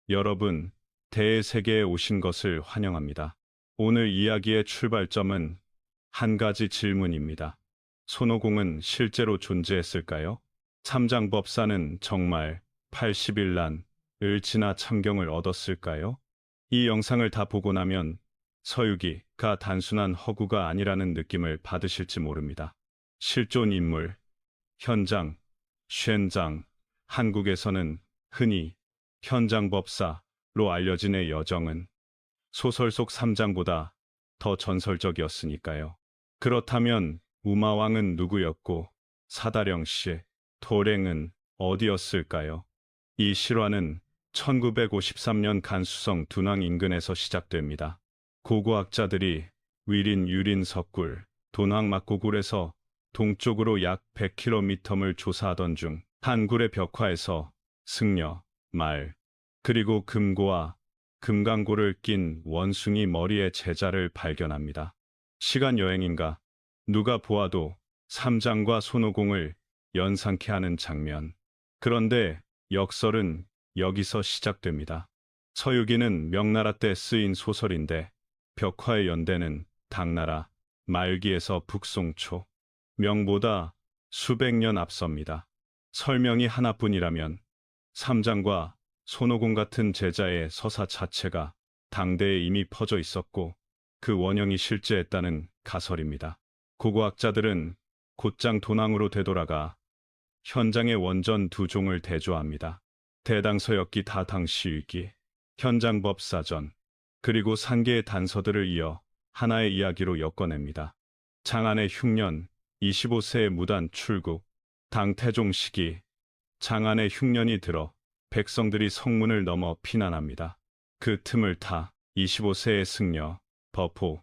여러분, 대세계에 오신 것을 환영합니다. 오늘 이야기의 출발점은 한 가지 질문입니다. 손오공은 실제로 존재했을까요? 삼장법사는 정말 80일 난을 지나 참경을 얻었을까요? 이 영상을 다 보고 나면 서유기가 단순한 허구가 아니라는 느낌을 받으실지 모릅니다. 실존 인물, 현장, 쉔장, 한국에서는 흔히 현장법사로 알려진 의 여정은 소설 속 삼장보다 더 전설적이었으니까요. 그렇다면 우마왕은 누구였고 사다령 씨, 도랭은 어디였을까요? 이 실화는 1953년 간수성 둔왕 인근에서 시작됩니다. 고고학자들이 위린, 유린, 석굴, 돈왕 막고굴에서 동쪽으로 약 100km를 조사하던 중 한굴의 벽화에서 승려, 말, 그리고 금고와 금강고를 낀 원숭이 머리의 제자를 발견합니다. 시간 여행인가? 누가 보아도 삼장과 손오공을 연상케 하는 장면. 그런데 역설은 여기서 시작됩니다. 서유기는 명나라 때 쓰인 소설인데 벽화의 연대는 당나라 말기에서 북송초, 명보다 수백 년 앞섭니다. 설명이 하나뿐이라면 삼장과 손오공 같은 제자의 서사 자체가 당대에 이미 퍼져 있었고 그 원형이 실제했다는 가설입니다. 고고학자들은 곧장 돈왕으로 되돌아가 현장의 원전 두 종을 대조합니다. 대당서역기 다당시위기, 현장법사전, 그리고 산계의 단서들을 이어 하나의 이야기로 엮어냅니다. 장안의 흉년, 25세의 무단 출국, 당태종 시기, 장안의 흉년이 들어 백성들이 성문을 넘어 피난합니다. 그 틈을 타 25세의 승려, 버포,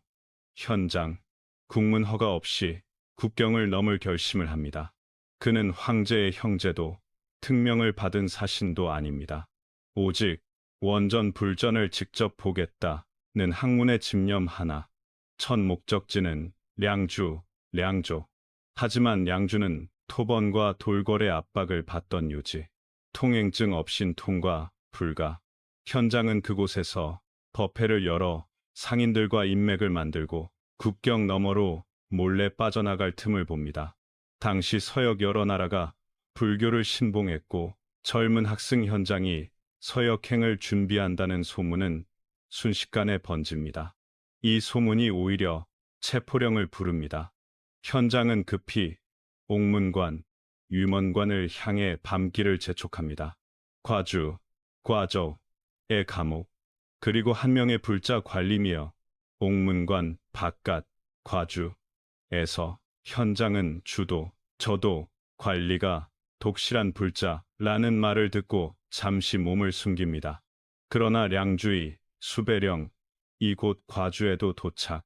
현장, 국문 허가 없이 국경을 넘을 결심을 합니다. 그는 황제의 형제도 특명을 받은 사신도 아닙니다. 오직 원전 불전을 직접 보겠다는 학문의 집념 하나. 첫 목적지는 량주, 량조. 하지만 량주는 토번과 돌궐의 압박을 받던 유지. 통행증 없인 통과 불가. 현장은 그곳에서 법회를 열어 상인들과 인맥을 만들고 국경 너머로 몰래 빠져나갈 틈을 봅니다. 당시 서역 여러 나라가 불교를 신봉했고 젊은 학생 현장이 서역행을 준비한다는 소문은 순식간에 번집니다. 이 소문이 오히려 체포령을 부릅니다. 현장은 급히 옥문관, 유먼관을 향해 밤길을 재촉합니다. 과주, 과저의 감옥, 그리고 한 명의 불자 관리며 옥문관 바깥 과주에서 현장은 주도, 저도, 관리가 독실한 불자라는 말을 듣고 잠시 몸을 숨깁니다. 그러나 량주의 수배령, 이곳 과주에도 도착.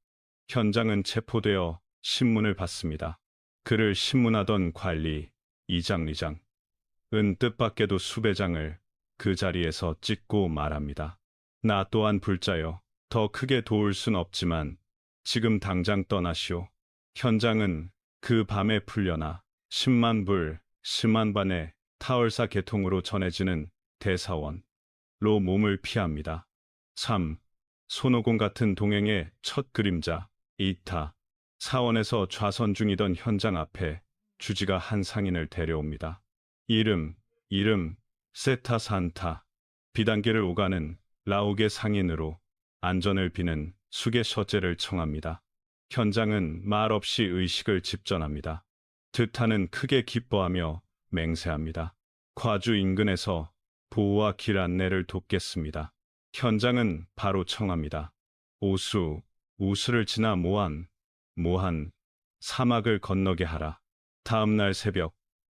현장은 체포되어 신문을 받습니다. 그를 신문하던 관리, 이장리장은 뜻밖에도 수배장을 그 자리에서 찍고 말합니다. 나 또한 불자여, 더 크게 도울 순 없지만 지금 당장 떠나시오. 현장은 그 밤에 풀려나 10만 불, 10만 반의 타월사 계통으로 전해지는 대사원로 몸을 피합니다. 3. 손오공 같은 동행의 첫 그림자, 이타. 사원에서 좌선 중이던 현장 앞에 주지가 한 상인을 데려옵니다. 이름, 세타산타. 비단계를 오가는 라옥의 상인으로 안전을 비는 수계 셔제를 청합니다. 현장은 말없이 의식을 집전합니다. 드타는 크게 기뻐하며 맹세합니다. 과주 인근에서 보호와 길 안내를 돕겠습니다. 현장은 바로 청합니다. 오수, 우수를 지나 모한, 사막을 건너게 하라. 다음 날 새벽,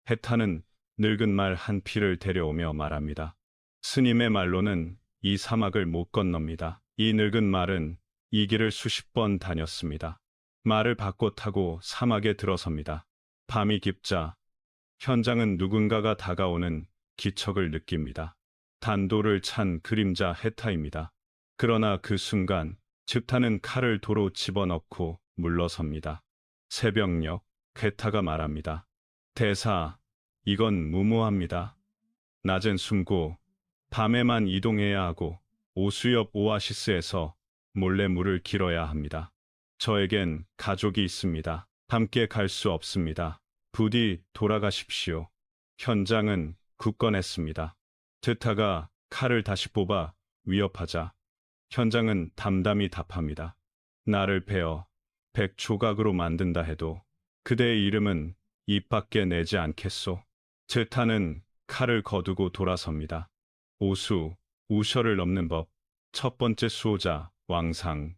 해타는 늙은 말 한 피를 데려오며 말합니다. 스님의 말로는 이 사막을 못 건넙니다. 이 늙은 말은 이 길을 수십 번 다녔습니다. 말을 바꿔 타고 사막에 들어섭니다. 밤이 깊자 현장은 누군가가 다가오는 기척을 느낍니다. 단도를 찬 그림자 해타입니다. 그러나 그 순간 즉타는 칼을 도로 집어넣고 물러섭니다. 새벽녘 해타가 말합니다. 대사, 이건 무모합니다. 낮엔 숨고 밤에만 이동해야 하고 오수 옆 오아시스에서 몰래 물을 길어야 합니다. 저에겐 가족이 있습니다. 함께 갈 수 없습니다. 부디 돌아가십시오. 현장은 굳건했습니다. 트타가 칼을 다시 뽑아 위협하자 현장은 담담히 답합니다. 나를 베어 100조각으로 만든다 해도 그대의 이름은 입 밖에 내지 않겠소. 트타는 칼을 거두고 돌아섭니다. 오수, 우셔를 넘는 법. 첫 번째 수호자, 왕상.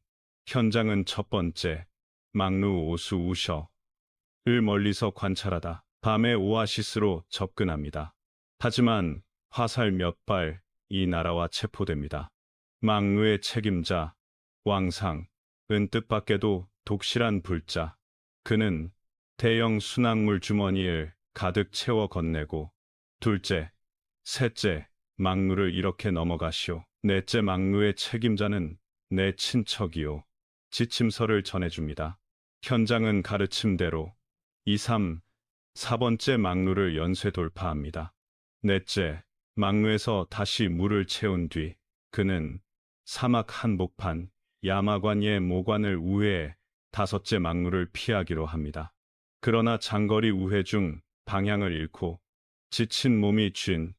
현장은 첫 번째, 막루 오수 우셔를 멀리서 관찰하다 밤의 오아시스로 접근합니다. 하지만 화살 몇 발 이 나라와 체포됩니다. 막루의 책임자, 왕상, 은 뜻밖에도 독실한 불자. 그는 대형 순항물 주머니를 가득 채워 건네고 둘째, 셋째, 막루를 이렇게 넘어가시오. 넷째 막루의 책임자는 내 친척이요. 지침서를 전해줍니다. 현장은 가르침대로 2, 3, 4번째 막루를 연쇄 돌파합니다. 넷째, 막루에서 다시 물을 채운 뒤 그는 사막 한복판 야마관의 모관을 우회해 다섯째 막루를 피하기로 합니다. 그러나 장거리 우회 중 방향을 잃고 지친 몸이 쥔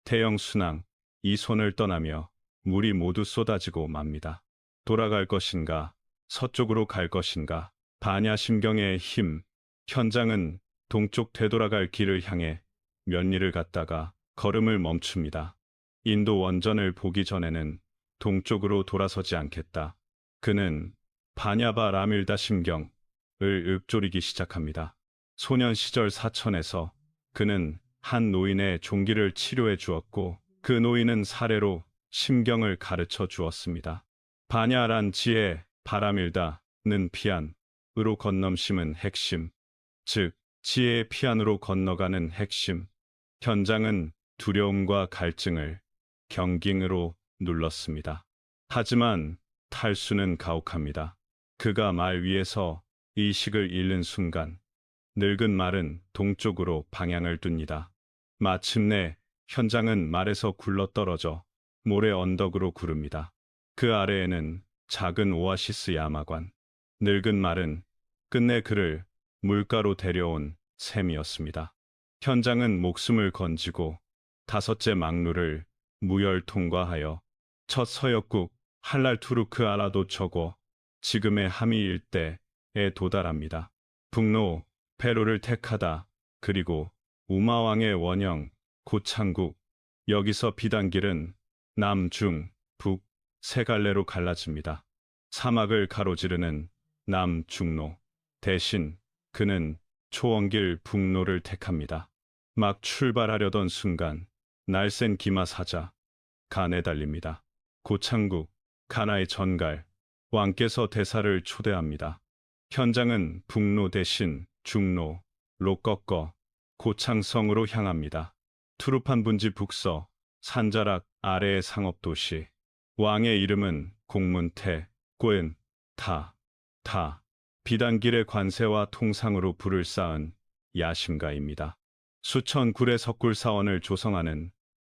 태영 순항 이 손을 떠나며 물이 모두 쏟아지고 맙니다. 돌아갈 것인가, 서쪽으로 갈 것인가, 반야심경의 힘, 현장은 동쪽 되돌아갈 길을 향해 면리를 갔다가 걸음을 멈춥니다. 인도 원전을 보기 전에는 동쪽으로 돌아서지 않겠다. 그는 바냐바 라밀다 심경을 읊조리기 시작합니다. 소년 시절 사천에서 그는 한 노인의 종기를 치료해 주었고 그 노인은 사례로 심경을 가르쳐 주었습니다. 바냐란 지혜, 바라밀다는 피안으로 건넘심은 핵심, 즉 지혜의 피안으로 건너가는 핵심. 현장은 두려움과 갈증을 경깅으로 눌렀습니다. 하지만 탈수는 가혹합니다. 그가 말 위에서 의식을 잃는 순간 늙은 말은 동쪽으로 방향을 둡니다. 마침내 현장은 말에서 굴러떨어져 모래 언덕으로 구릅니다. 그 아래에는 작은 오아시스 야마관. 늙은 말은 끝내 그를 물가로 데려온 셈이었습니다. 현장은 목숨을 건지고 다섯째 막루를 무혈 통과하여 첫 서역국 할랄투르크 아라도처고 지금의 하미 일대에 도달합니다. 북로 페루를 택하다 그리고 우마왕의 원형 고창국 여기서 비단길은 남, 중, 북 세 갈래로 갈라집니다. 사막을 가로지르는 남, 중로 대신 그는 초원길 북로를 택합니다. 막 출발하려던 순간 날쌘 기마 사자 간에 달립니다. 고창국 가나의 전갈 왕께서 대사를 초대합니다. 현장은 북로 대신 중로로 꺾어 고창성으로 향합니다. 투르판 분지 북서 산자락 아래의 상업도시 왕의 이름은 공문태 꼬엔 타 비단길의 관세와 통상으로 불을 쌓은 야심가입니다. 수천 굴의 석굴사원을 조성하는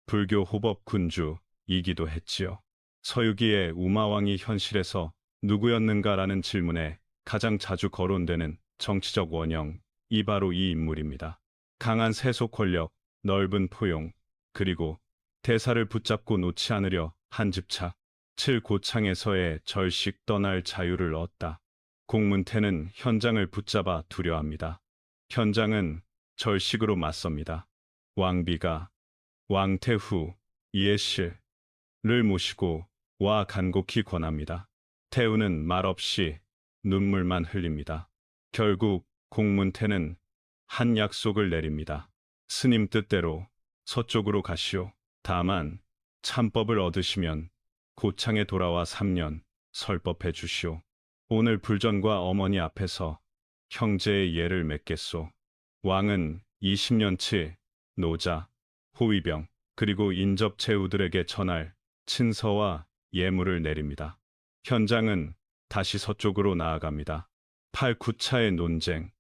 불교 호법 군주이기도 했지요. 서유기의 우마왕이 현실에서 누구였는가라는 질문에 가장 자주 거론되는 정치적 원형, 바로 이 인물입니다. 강한 세속 권력, 넓은 포용, 그리고 대사를 붙잡고 놓지 않으려 한 집착, 7고창에서의 절식 떠날 자유를 얻다. 공문태는 현장을 붙잡아 두려워합니다. 현장은 절식으로 맞섭니다. 왕비가 왕태후 이에실을 모시고 와 간곡히 권합니다. 태우는 말없이 눈물만 흘립니다. 결국 공문태는 한 약속을 내립니다. 스님 뜻대로 서쪽으로 가시오. 다만 참법을 얻으시면 고창에 돌아와 3년 설법해 주시오. 오늘 불전과 어머니 앞에서 형제의 예를 맺겠소. 왕은 20년치 노자, 호위병, 그리고 인접 제후들에게 전할 친서와 예물을 내립니다. 현장은 다시 서쪽으로 나아갑니다. 팔쿠차의 논쟁,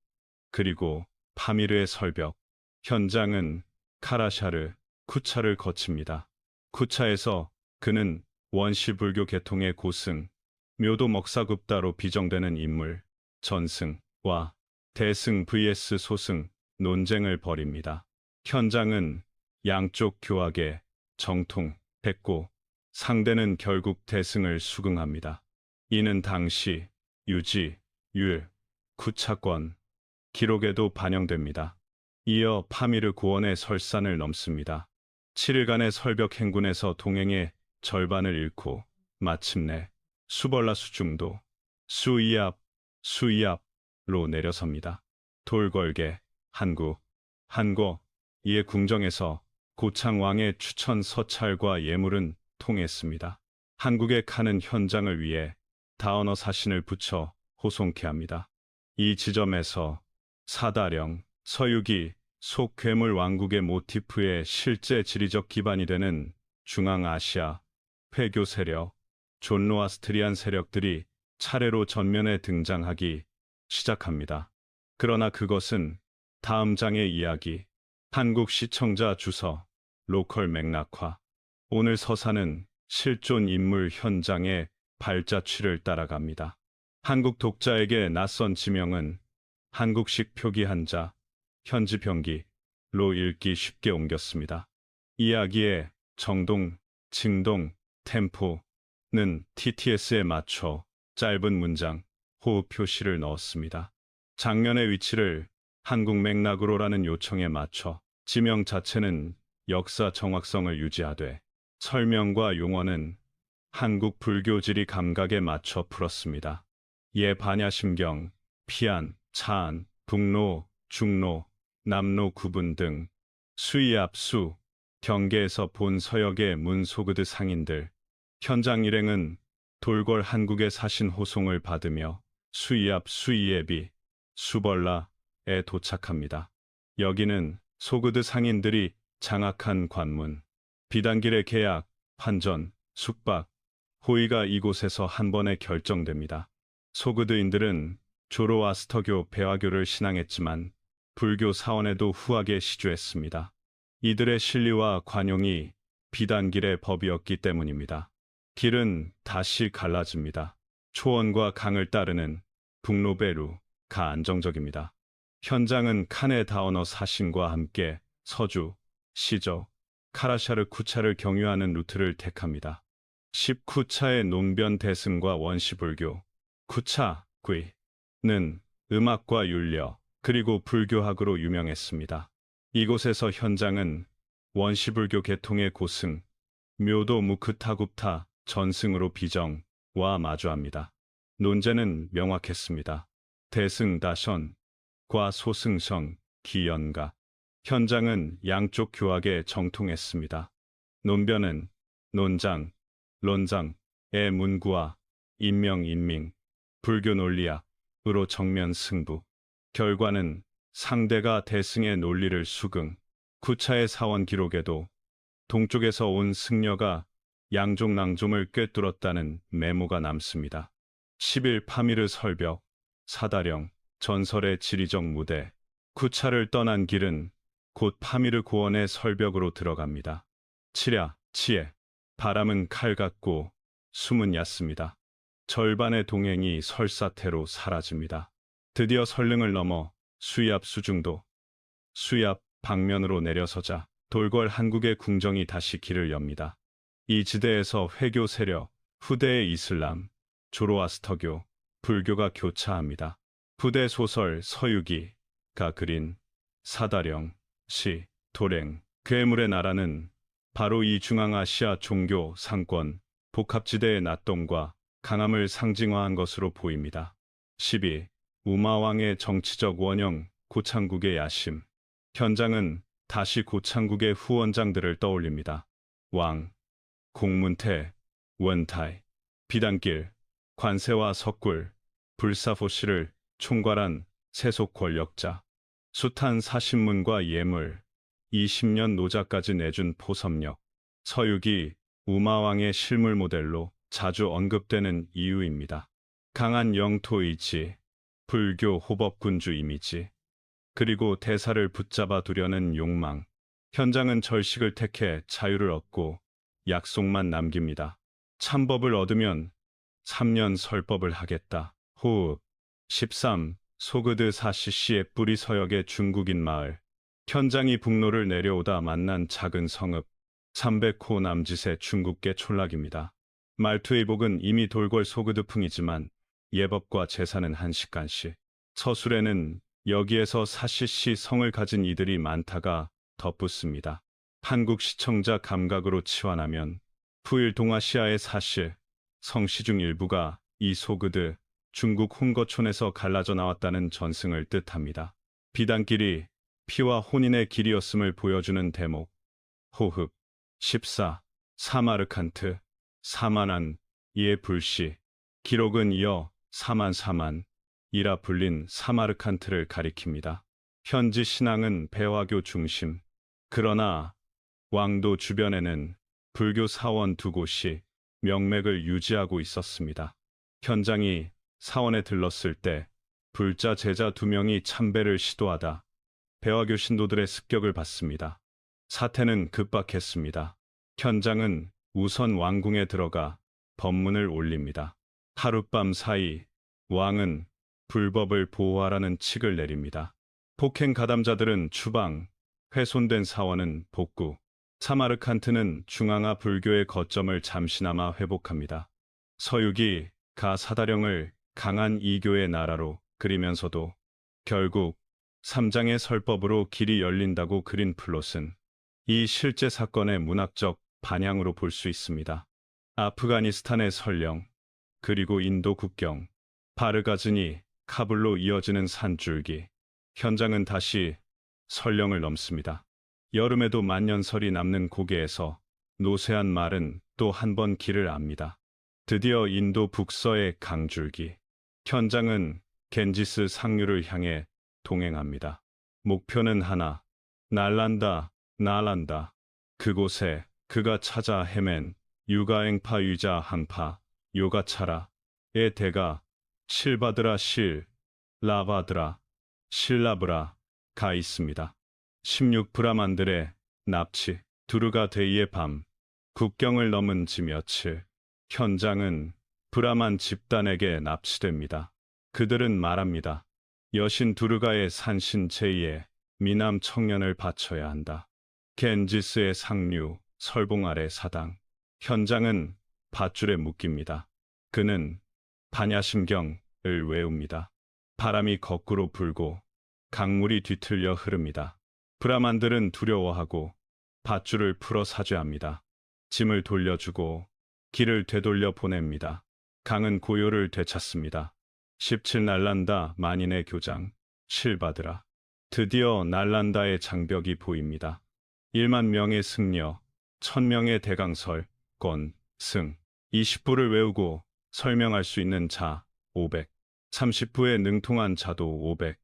그리고 파미르의 설벽. 현장은 카라샤르, 쿠차를 거칩니다. 쿠차에서 그는 원시불교 계통의 고승, 묘도 먹사급다로 비정되는 인물, 전승과 대승 vs 소승 논쟁을 벌입니다. 현장은 양쪽 교학의 정통했고 상대는 결국 대승을 수긍합니다. 이는 당시 유지, 율, 쿠차권 기록에도 반영됩니다. 이어 파미르 고원의 설산을 넘습니다. 7일간의 설벽 행군에서 동행의 절반을 잃고 마침내 수벌라 수중도 수이압로 내려섭니다. 돌궐개, 한고, 이에 궁정에서 고창왕의 추천 서찰과 예물은 통했습니다. 한국의 칸은 현장을 위해 다언어 사신을 붙여 호송케 합니다. 이 지점에서 사다령, 서유기, 속괴물 왕국의 모티프의 실제 지리적 기반이 되는 중앙아시아, 회교 세력, 존로아스트리안 세력들이 차례로 전면에 등장하기 시작합니다. 그러나 그것은 다음 장의 이야기, 한국 시청자 주서, 로컬 맥락화. 오늘 서사는 실존 인물 현장의 발자취를 따라갑니다. 한국 독자에게 낯선 지명은 한국식 표기 한자, 현지 병기로 읽기 쉽게 옮겼습니다. 이야기의 정동, 징동, 템포는 TTS에 맞춰 짧은 문장, 호흡 표시를 넣었습니다. 장면의 위치를 한국 맥락으로라는 요청에 맞춰 지명 자체는 역사 정확성을 유지하되 설명과 용어는 한국 불교지리 감각에 맞춰 풀었습니다. 예 반야심경, 피안, 차안, 북로, 중로, 남로 구분 등 수이압수, 경계에서 본 서역의 문소그드 상인들, 현장 일행은 돌궐 한국의 사신 호송을 받으며 수이앱이 수벌라에 도착합니다. 여기는 소그드 상인들이 장악한 관문, 비단길의 계약, 환전, 숙박, 호의가 이곳에서 한 번에 결정됩니다. 소그드인들은 조로아스터교 배화교를 신앙했지만 불교 사원에도 후하게 시주했습니다. 이들의 신리와 관용이 비단길의 법이었기 때문입니다. 길은 다시 갈라집니다. 초원과 강을 따르는 북로베루가 안정적입니다. 현장은 칸의 다언어 사신과 함께 서주, 시저, 카라샤르 쿠차를 경유하는 루트를 택합니다. 10쿠차의 논변 대승과 원시불교, 쿠차귀는 음악과 율려, 그리고 불교학으로 유명했습니다. 이곳에서 현장은 원시불교 계통의 고승, 묘도 무크타굽타 전승으로 비정와 마주합니다. 논제는 명확했습니다. 대승 다션과 소승성 기연가. 현장은 양쪽 교학에 정통했습니다. 논변은 논장, 론장의 문구와 인명, 불교 논리학으로 정면 승부. 결과는 상대가 대승의 논리를 수긍. 쿠차의 사원 기록에도 동쪽에서 온 승려가 양족 낭종을 꿰뚫었다는 메모가 남습니다. 10일 파미르 설벽, 사다령, 전설의 지리적 무대, 쿠차를 떠난 길은 곧 파미르 고원의 설벽으로 들어갑니다. 치에, 바람은 칼 같고 숨은 얕습니다. 절반의 동행이 설사태로 사라집니다. 드디어 설릉을 넘어 수이압 수중도, 수이압 방면으로 내려서자 돌궐 한국의 궁정이 다시 길을 엽니다. 이 지대에서 회교 세력, 후대의 이슬람, 조로아스터교, 불교가 교차합니다. 후대 소설 서유기가 그린 사다령, 시, 도랭, 괴물의 나라는 바로 이 중앙아시아 종교 상권, 복합지대의 나똥과 강함을 상징화한 것으로 보입니다. 12. 우마왕의 정치적 원형, 고창국의 야심. 현장은 다시 고창국의 후원장들을 떠올립니다. 왕, 공문태, 원타이, 비단길, 관세와 석굴, 불사포시를 총괄한 세속 권력자, 숱한 사신문과 예물, 20년 노자까지 내준 포섭력, 서유기, 우마왕의 실물 모델로 자주 언급되는 이유입니다. 강한 영토 의지, 불교 호법군주 이미지, 그리고 대사를 붙잡아 두려는 욕망. 현장은 절식을 택해 자유를 얻고 약속만 남깁니다. 참법을 얻으면 3년 설법을 하겠다. 호흡. 13. 소그드 사시시의 뿌리 서역의 중국인 마을. 현장이 북로를 내려오다 만난 작은 성읍. 300호 남짓의 중국계 촌락입니다. 말투의 복은 이미 돌궐 소그드풍이지만 예법과 제사는 한시간씩. 서술에는 여기에서 사시시 성을 가진 이들이 많다가 덧붙습니다. 한국 시청자 감각으로 치환하면 후일 동아시아의 사실, 성씨 중 일부가 이 소그드, 중국 훈거촌에서 갈라져 나왔다는 전승을 뜻합니다. 비단길이 피와 혼인의 길이었음을 보여주는 대목. 호흡. 14. 사마르칸트. 사만한 이의 불씨. 기록은 이어 사만 이라 불린 사마르칸트를 가리킵니다. 현지 신앙은 배화교 중심. 그러나 왕도 주변에는 불교 사원 두 곳이 명맥을 유지하고 있었습니다. 현장이 사원에 들렀을 때 불자 제자 2명이 참배를 시도하다 배화교 신도들의 습격을 받습니다. 사태는 급박했습니다. 현장은 우선 왕궁에 들어가 법문을 올립니다. 하룻밤 사이 왕은 불법을 보호하라는 칙을 내립니다. 폭행 가담자들은 추방, 훼손된 사원은 복구. 사마르칸트는 중앙아 불교의 거점을 잠시나마 회복합니다. 서육이 가 사다령을 강한 이교의 나라로 그리면서도 결국 삼장의 설법으로 길이 열린다고 그린 플롯은 이 실제 사건의 문학적 반향으로 볼 수 있습니다. 아프가니스탄의 설령, 그리고 인도 국경, 바르가즈니, 카불로 이어지는 산줄기. 현장은 다시 설령을 넘습니다. 여름에도 만년설이 남는 고개에서 노쇠한 말은 또 한 번 길을 압니다. 드디어 인도 북서의 강줄기. 현장은 겐지스 상류를 향해 동행합니다. 목표는 하나. 날란다. 그곳에 그가 찾아 헤맨 유가행파 유자 한파 요가차라의 대가 실바드라 라바드라 실라브라가 있습니다. 16브라만들의 납치, 두르가 데이의 밤, 국경을 넘은 지 며칠, 현장은 브라만 집단에게 납치됩니다. 그들은 말합니다. 여신 두르가의 산신 제2의 미남 청년을 바쳐야 한다. 겐지스의 상류, 설봉 아래 사당. 현장은 밧줄에 묶입니다. 그는 반야심경을 외웁니다. 바람이 거꾸로 불고 강물이 뒤틀려 흐릅니다. 브라만들은 두려워하고 밧줄을 풀어 사죄합니다. 짐을 돌려주고 길을 되돌려 보냅니다. 강은 고요를 되찾습니다. 17 날란다 만인의 교장 실바드라. 드디어 날란다의 장벽이 보입니다. 1만 명의 승려, 1000명의 대강설, 권, 승. 20부를 외우고 설명할 수 있는 자 500. 30부에 능통한 자도 500.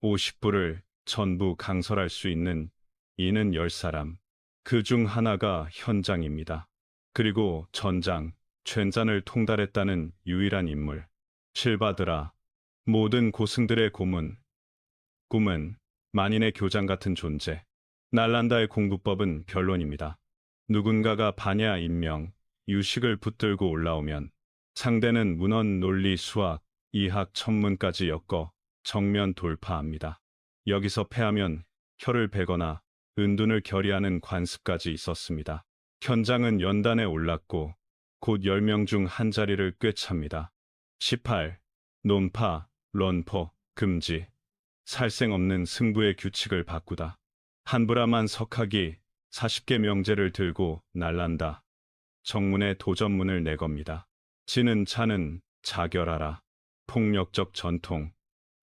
50부를 전부 강설할 수 있는 이는 10사람. 그 중 하나가 현장입니다. 그리고 전장, 죬잔을 통달했다는 유일한 인물. 실바드라. 모든 고승들의 고문. 꿈은 만인의 교장 같은 존재. 날란다의 공부법은 변론입니다. 누군가가 반야 인명, 유식을 붙들고 올라오면 상대는 문헌, 논리, 수학, 이학, 천문까지 엮어 정면 돌파합니다. 여기서 패하면 혀를 베거나 은둔을 결의하는 관습까지 있었습니다. 현장은 연단에 올랐고 곧 10명 중 한 자리를 꿰찹니다. 18. 논파, 런포, 금지. 살생 없는 승부의 규칙을 바꾸다. 한브라만 석학이 40개 명제를 들고 날란다. 정문에 도전문을 내겁니다. 지는 자는 자결하라. 폭력적 전통.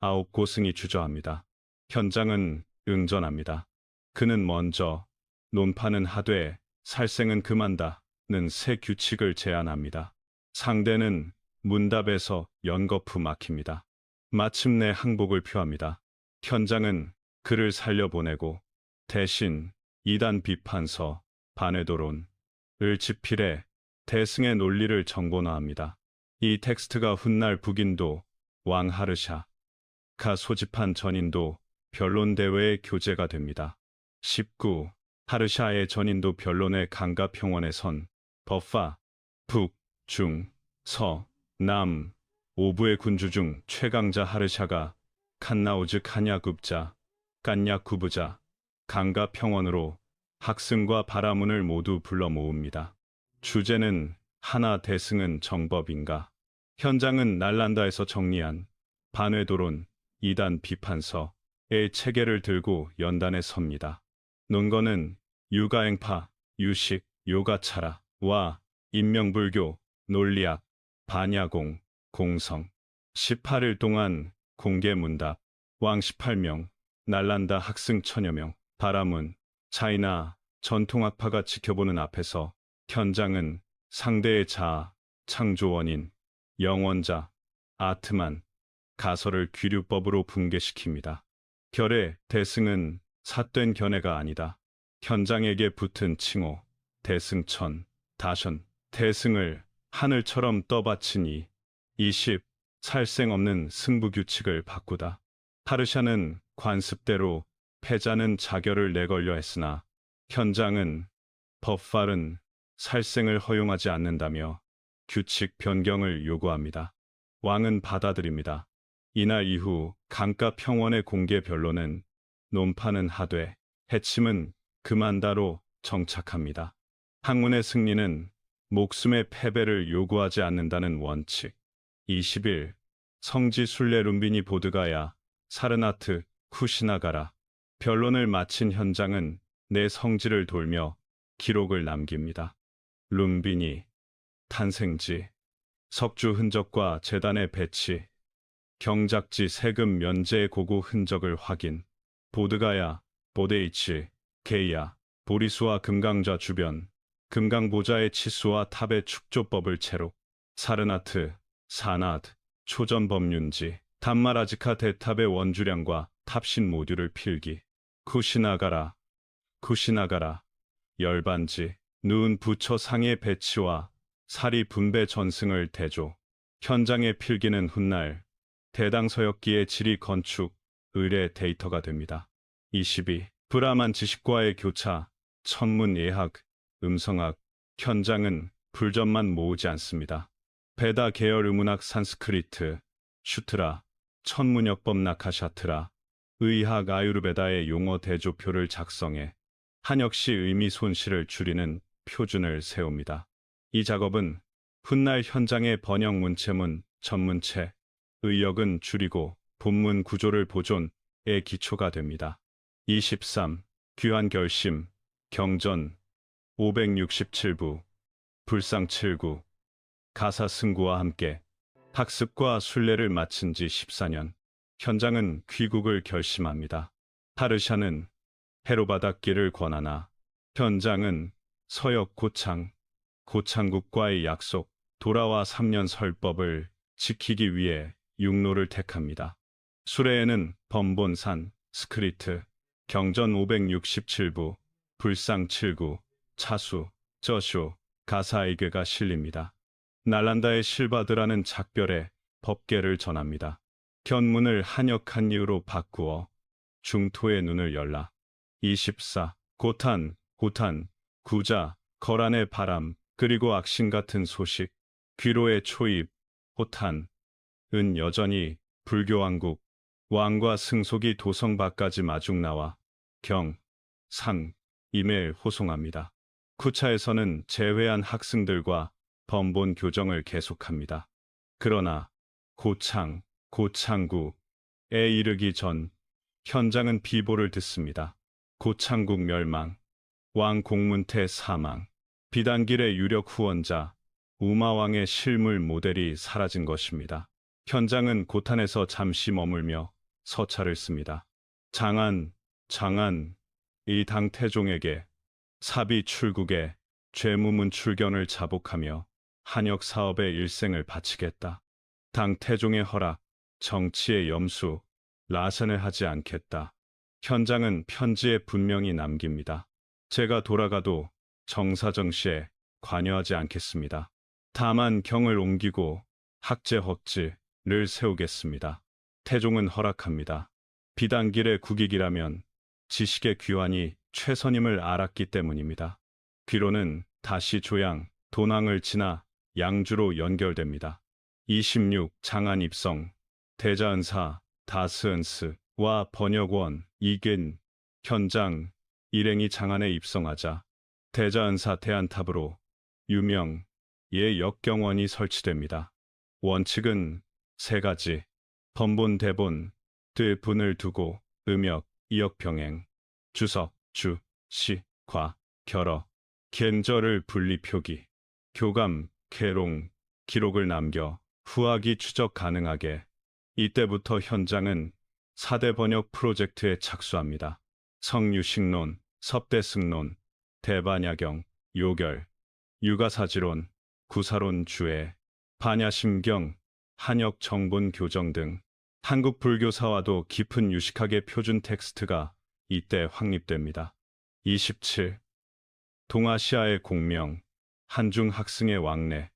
9고승이 주저합니다. 현장은 응전합니다. 그는 먼저 논파는 하되 살생은 금한다는 새 규칙을 제안합니다. 상대는 문답에서 연거푸 막힙니다. 마침내 항복을 표합니다. 현장은 그를 살려보내고 대신 이단 비판서 반회도론을 집필해 대승의 논리를 정본화합니다. 이 텍스트가 훗날 북인도 왕 하르샤가 소집한 전인도 변론대회의 교재가 됩니다. 19. 하르샤의 전인도 변론의 강가평원에 선 버파, 북, 중, 서, 남, 오부의 군주 중 최강자 하르샤가 칸나우즈 카냐굽자, 깐야쿠부자, 강가 평원으로 학승과 바라문을 모두 불러 모읍니다. 주제는 하나 대승은 정법인가. 현장은 날란다에서 정리한 반회도론 2단 비판서의 체계를 들고 연단에 섭니다. 논거는 유가행파, 유식, 요가차라와 인명불교, 논리학, 반야공, 공성. 18일 동안 공개문답, 왕 18명, 날란다 학승 1000여 명, 바라문, 차이나 전통학파가 지켜보는 앞에서 현장은 상대의 자아, 창조원인, 영원자, 아트만, 가설을 귀류법으로 붕괴시킵니다. 결의 대승은 삿된 견해가 아니다. 현장에게 붙은 칭호, 대승천, 다션, 대승을 하늘처럼 떠받치니 20, 살생 없는 승부규칙을 바꾸다. 하르샤는 관습대로 패자는 자결을 내걸려 했으나 현장은 법팔은 살생을 허용하지 않는다며 규칙 변경을 요구합니다. 왕은 받아들입니다. 이날 이후 강가 평원의 공개 변론은 논파는 하되 해침은 그만다로 정착합니다. 학문의 승리는 목숨의 패배를 요구하지 않는다는 원칙. 20일 성지 순례 룸비니 보드가야 사르나트 쿠시나가라. 변론을 마친 현장은 내 성지를 돌며 기록을 남깁니다. 룸비니 탄생지, 석주 흔적과 제단의 배치, 경작지 세금 면제의 고고 흔적을 확인. 보드가야, 보데이치, 게이야, 보리수와 금강좌 주변, 금강보좌의 치수와 탑의 축조법을 채록. 사르나트, 사나드, 초전법륜지, 단마라지카 대탑의 원주량과 탑신 모듈을 필기. 쿠시나가라, 쿠시나가라, 열반지, 누운 부처 상의 배치와 사리 분배 전승을 대조. 현장의 필기는 훗날 대당서역기의 지리 건축, 의뢰 데이터가 됩니다. 22. 브라만 지식과의 교차, 천문 예학, 음성학, 현장은 불전만 모으지 않습니다. 베다 계열 의문학 산스크리트, 슈트라, 천문역법 나카샤트라, 의학 아유르베다의 용어 대조표를 작성해 한역시 의미 손실을 줄이는 표준을 세웁니다. 이 작업은 훗날 현장의 번역 문체문, 전문체, 의역은 줄이고 본문 구조를 보존의 기초가 됩니다. 23. 귀환 결심, 경전 567부, 불상 7구, 가사 승구와 함께 학습과 순례를 마친 지 14년, 현장은 귀국을 결심합니다. 하르샤는 해로바닷길을 권하나 현장은 서역 고창, 고창국과의 약속, 돌아와 3년 설법을 지키기 위해 육로를 택합니다. 수레에는 범본산, 스크리트, 경전 567부, 불상 7구, 차수, 저쇼, 가사이게가 실립니다. 날란다의 실바드라는 작별에 법계를 전합니다. 견문을 한역 한리으로 바꾸어 중토의 눈을 열라. 24. 고탄, 고탄, 구자, 거란의 바람, 그리고 악신 같은 소식, 귀로의 초입, 호탄, 은 여전히 불교왕국, 왕과 승속이 도성 밖까지 마중 나와 경, 상, 임을 호송합니다. 쿠차에서는 제외한 학생들과 번본 교정을 계속합니다. 그러나 고창, 고창구에 이르기 전 현장은 비보를 듣습니다. 고창국 멸망, 왕 공문태 사망, 비단길의 유력 후원자 우마왕의 실물 모델이 사라진 것입니다. 현장은 고탄에서 잠시 머물며 서찰을 씁니다. 장안, 이 당태종에게 사비 출국에 죄무문 출견을 자복하며 한역 사업에 일생을 바치겠다. 당태종의 허락, 정치의 염수, 라산을 하지 않겠다. 현장은 편지에 분명히 남깁니다. 제가 돌아가도 정사정시에 관여하지 않겠습니다. 다만 경을 옮기고 학제 헛지를 세우겠습니다. 태종은 허락합니다. 비단길의 국익이라면 지식의 귀환이 최선임을 알았기 때문입니다. 귀로는 다시 조양, 도낭을 지나 양주로 연결됩니다. 26. 장안 입성. 대자은사 다스은스와 번역원 이근 현장 일행이 장안에 입성하자 대자은사 대안탑으로 유명 예 역경원이 설치됩니다. 원칙은 세 가지. 번본 대본 대분을 두고 음역 이역병행 주석 주 시 과 결어 겐절을 분리 표기 교감 개롱 기록을 남겨 후하기 추적 가능하게. 이때부터 현장은 4대 번역 프로젝트에 착수합니다. 성유식론, 섭대승론, 대반야경, 요결, 육아사지론, 구사론 주해, 반야심경, 한역 정본 교정 등 한국 불교사와도 깊은 유식학의 표준 텍스트가 이때 확립됩니다. 27. 동아시아의 공명, 한중 학승의 왕래.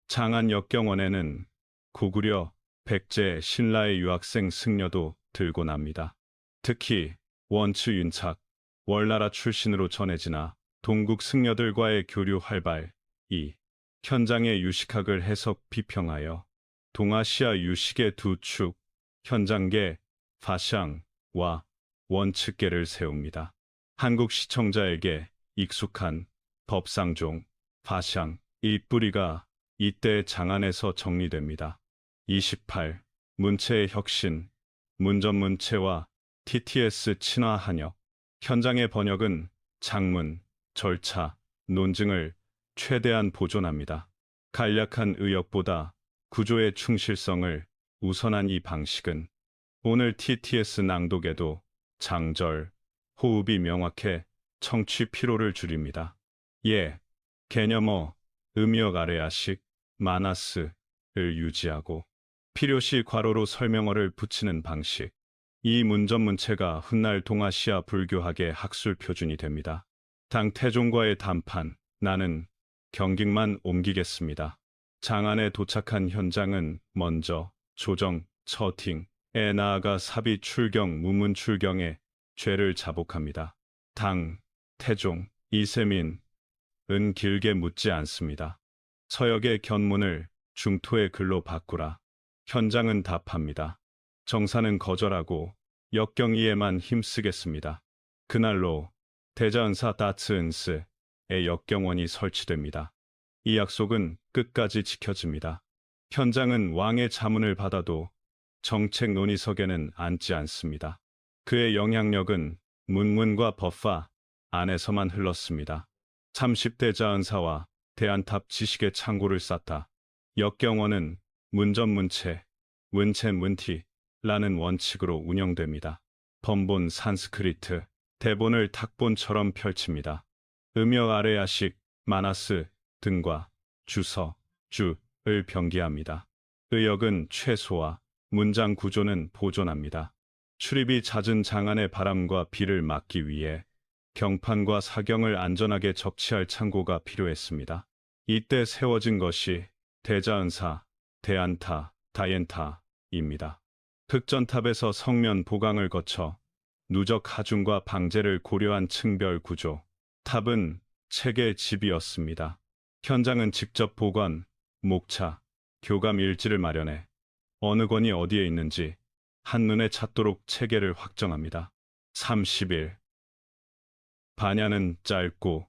장안 역경원에는 고구려, 백제, 신라의 유학생 승려도 들고 납니다. 특히 원츠 윤착, 월나라 출신으로 전해지나 동국 승려들과의 교류 활발. 2. 현장의 유식학을 해석 비평하여 동아시아 유식의 두 축, 현장계, 파샹과 원측계를 세웁니다. 한국 시청자에게 익숙한 법상종, 파샹, 이 뿌리가 이때 장안에서 정리됩니다. 28. 문체의 혁신, 문전문체와 TTS 친화 한역. 현장의 번역은 장문, 절차, 논증을 최대한 보존합니다. 간략한 의역보다 구조의 충실성을 우선한 이 방식은 오늘 TTS 낭독에도 장절, 호흡이 명확해 청취 피로를 줄입니다. 예, 개념어, 음역 아래아식, 마나스를 유지하고 필요시 괄호로 설명어를 붙이는 방식. 이 문전문체가 훗날 동아시아 불교학의 학술 표준이 됩니다. 당 태종과의談判, 나는 경직만 옮기겠습니다. 장안에 도착한 현장은 먼저 조정, 처팅에 나아가 사비 출경, 무문 출경에 죄를 자복합니다. 당, 태종, 이세민, 은 길게 묻지 않습니다. 서역의 견문을 중토의 글로 바꾸라. 현장은 답합니다. 정사는 거절하고 역경이에만 힘쓰겠습니다. 그날로 대자은사 다츠은스의 역경원이 설치됩니다. 이 약속은 끝까지 지켜집니다. 현장은 왕의 자문을 받아도 정책 논의석에는 앉지 않습니다. 그의 영향력은 문문과 법화 안에서만 흘렀습니다. 30대 자은사와 대안탑 지식의 창고를 쌓다. 역경원은 문전문체, 문체문티라는 원칙으로 운영됩니다. 번본 산스크리트, 대본을 탁본처럼 펼칩니다. 음역 아래야식, 마나스 등과 주서, 주를 병기합니다. 의역은 최소화, 문장 구조는 보존합니다. 출입이 잦은 장안의 바람과 비를 막기 위해 경판과 사경을 안전하게 적치할 창고가 필요했습니다. 이때 세워진 것이 대자은사, 대안타, 다옌타입니다. 흑전탑에서 성면 보강을 거쳐 누적 하중과 방제를 고려한 층별 구조. 탑은 책의 집이었습니다. 현장은 직접 보관, 목차, 교감 일지를 마련해 어느 권이 어디에 있는지 한눈에 찾도록 체계를 확정합니다. 30일. 반야는 짧고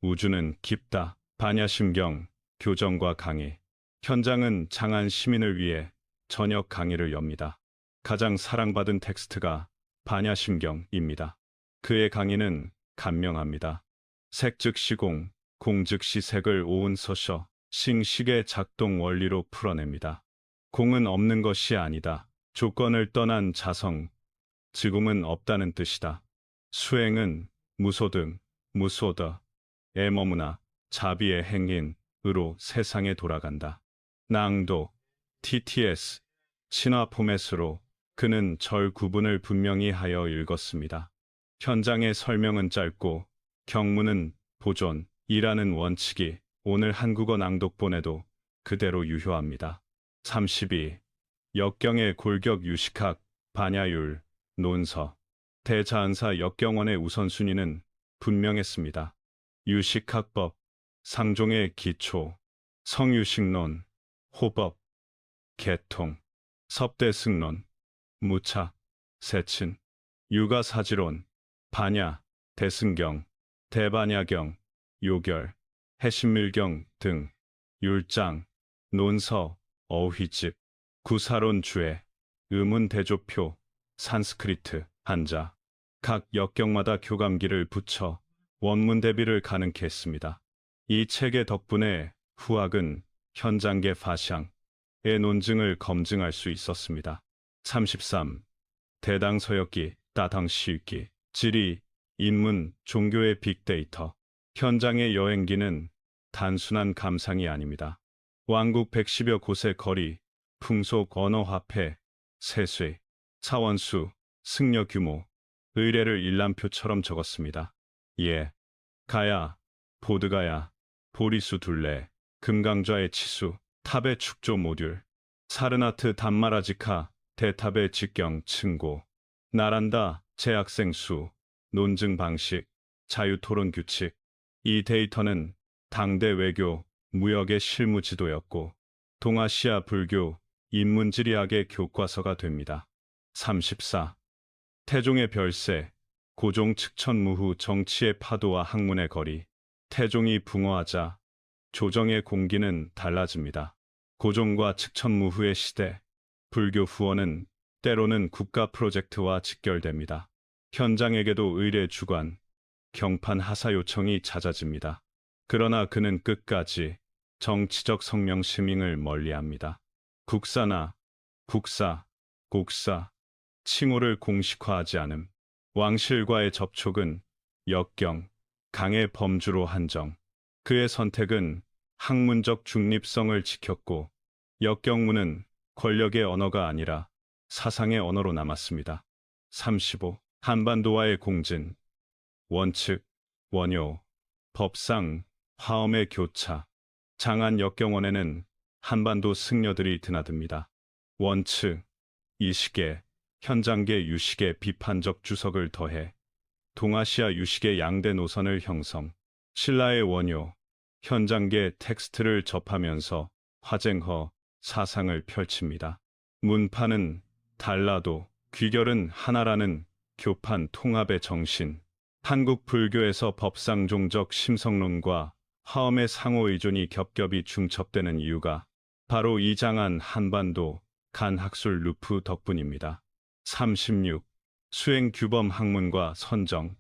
우주는 깊다. 반야심경, 교정과 강의. 현장은 장안 시민을 위해 저녁 강의를 엽니다. 가장 사랑받은 텍스트가 반야심경입니다. 그의 강의는 간명합니다. 색 즉 시공, 공 즉 시색을 오은 서셔, 싱식의 작동 원리로 풀어냅니다. 공은 없는 것이 아니다. 조건을 떠난 자성, 지금은 없다는 뜻이다. 수행은 무소등, 무소더, 에머무나, 자비의 행인으로 세상에 돌아간다. 낭독, TTS, 친화 포맷으로 그는 절 구분을 분명히 하여 읽었습니다. 현장의 설명은 짧고 경문은 보존이라는 원칙이 오늘 한국어 낭독본에도 그대로 유효합니다. 32. 역경의 골격 유식학, 반야율, 논서. 대자은사 역경원의 우선순위는 분명했습니다. 유식학법, 상종의 기초, 성유식론, 호법, 개통, 섭대승론, 무차, 세친, 육아사지론, 반야, 대승경, 대반야경, 요결, 해신밀경 등, 율장, 논서, 어휘집, 구사론 주해, 의문대조표, 산스크리트, 한자, 각 역경마다 교감기를 붙여 원문 대비를 가능케 했습니다. 이 책의 덕분에 후학은 현장계 파샹의 논증을 검증할 수 있었습니다. 33. 대당서역기, 따당시읽기, 지리, 인문, 종교의 빅데이터. 현장의 여행기는 단순한 감상이 아닙니다. 왕국 110여 곳의 거리, 풍속, 언어 화폐, 세쇠, 차원수, 승려 규모, 의례를 일람표처럼 적었습니다. 예, 가야, 보드가야, 보리수 둘레, 금강좌의 치수, 탑의 축조 모듈, 사르나트 단마라지카, 대탑의 직경 층고, 나란다, 재학생 수, 논증 방식, 자유토론 규칙. 이 데이터는 당대 외교, 무역의 실무 지도였고, 동아시아 불교, 인문지리학의 교과서가 됩니다. 34. 태종의 별세, 고종 측천무후 정치의 파도와 학문의 거리. 태종이 붕어하자 조정의 공기는 달라집니다. 고종과 측천무후의 시대, 불교 후원은 때로는 국가 프로젝트와 직결됩니다. 현장에게도 의례 주관, 경판 하사 요청이 잦아집니다. 그러나 그는 끝까지 정치적 성명 시밍을 멀리합니다. 국사나 국사, 곡사, 칭호를 공식화하지 않음. 왕실과의 접촉은 역경, 강의 범주로 한정. 그의 선택은 학문적 중립성을 지켰고, 역경문은 권력의 언어가 아니라 사상의 언어로 남았습니다. 35. 한반도와의 공진. 원칙, 원요, 법상, 화엄의 교차. 장안 역경원에는 한반도 승려들이 드나듭니다. 원칙, 이식의, 현장계 유식의 비판적 주석을 더해 동아시아 유식의 양대 노선을 형성. 신라의 원요, 현장계 텍스트를 접하면서 화쟁허 사상을 펼칩니다. 문파는 달라도 귀결은 하나라는 교판 통합의 정신. 한국 불교에서 법상종적 심성론과 화엄의 상호의존이 겹겹이 중첩되는 이유가 바로 이 장안 한반도 간학술 루프 덕분입니다. 36. 수행규범 학문과 선정,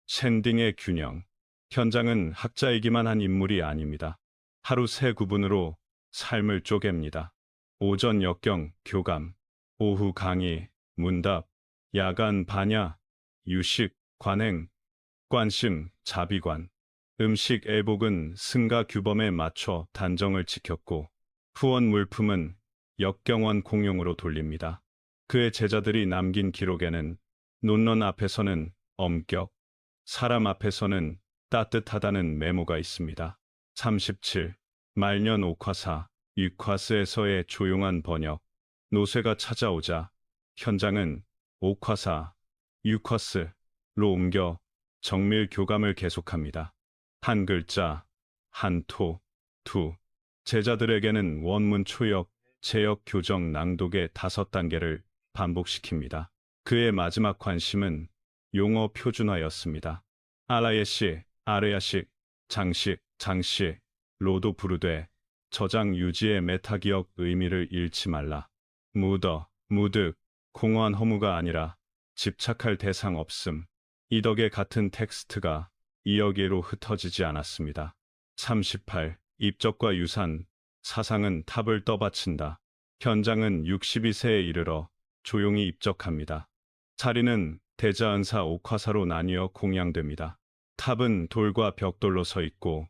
샌딩의 균형. 현장은 학자이기만 한 인물이 아닙니다. 하루 세 구분으로 삶을 쪼갭니다. 오전 역경, 교감, 오후 강의, 문답, 야간 반야, 유식, 관행, 관심, 자비관, 음식, 애복은 승가 규범에 맞춰 단정을 지켰고, 후원 물품은 역경원 공용으로 돌립니다. 그의 제자들이 남긴 기록에는 논론 앞에서는 엄격, 사람 앞에서는 따뜻하다는 메모가 있습니다. 37. 말년 옥화사, 유콰스에서의 조용한 번역. 노쇠가 찾아오자 현장은 옥화사, 유콰스로 옮겨 정밀 교감을 계속합니다. 한 글자, 한 토, 두. 제자들에게는 원문 초역, 제역 교정 낭독의 5단계를 반복시킵니다. 그의 마지막 관심은 용어 표준화였습니다. 알라예시, 아레야식, 장식, 장시, 로도 부르되 저장 유지의 메타기억 의미를 잃지 말라. 무더, 무득, 공허한 허무가 아니라 집착할 대상 없음. 이 덕에 같은 텍스트가 이여기로 흩어지지 않았습니다. 38. 입적과 유산, 사상은 탑을 떠받친다. 현장은 62세에 이르러 조용히 입적합니다. 자리는 대자은사 옥화사로 나뉘어 공양됩니다. 탑은 돌과 벽돌로 서 있고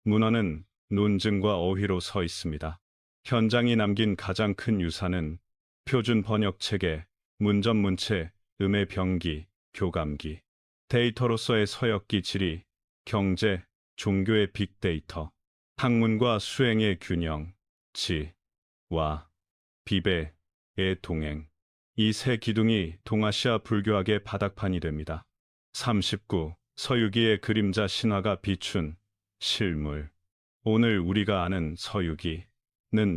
문헌은 논증과 어휘로 서 있습니다. 현장이 남긴 가장 큰 유산은 표준 번역체계, 문전문체, 음의 병기, 교감기, 데이터로서의 서역기 지리, 경제, 종교의 빅데이터, 학문과 수행의 균형, 지, 와, 비배의 동행. 이 세 기둥이 동아시아 불교학의 바닥판이 됩니다. 39. 서유기의 그림자 신화가 비춘 실물. 오늘 우리가 아는 서유기는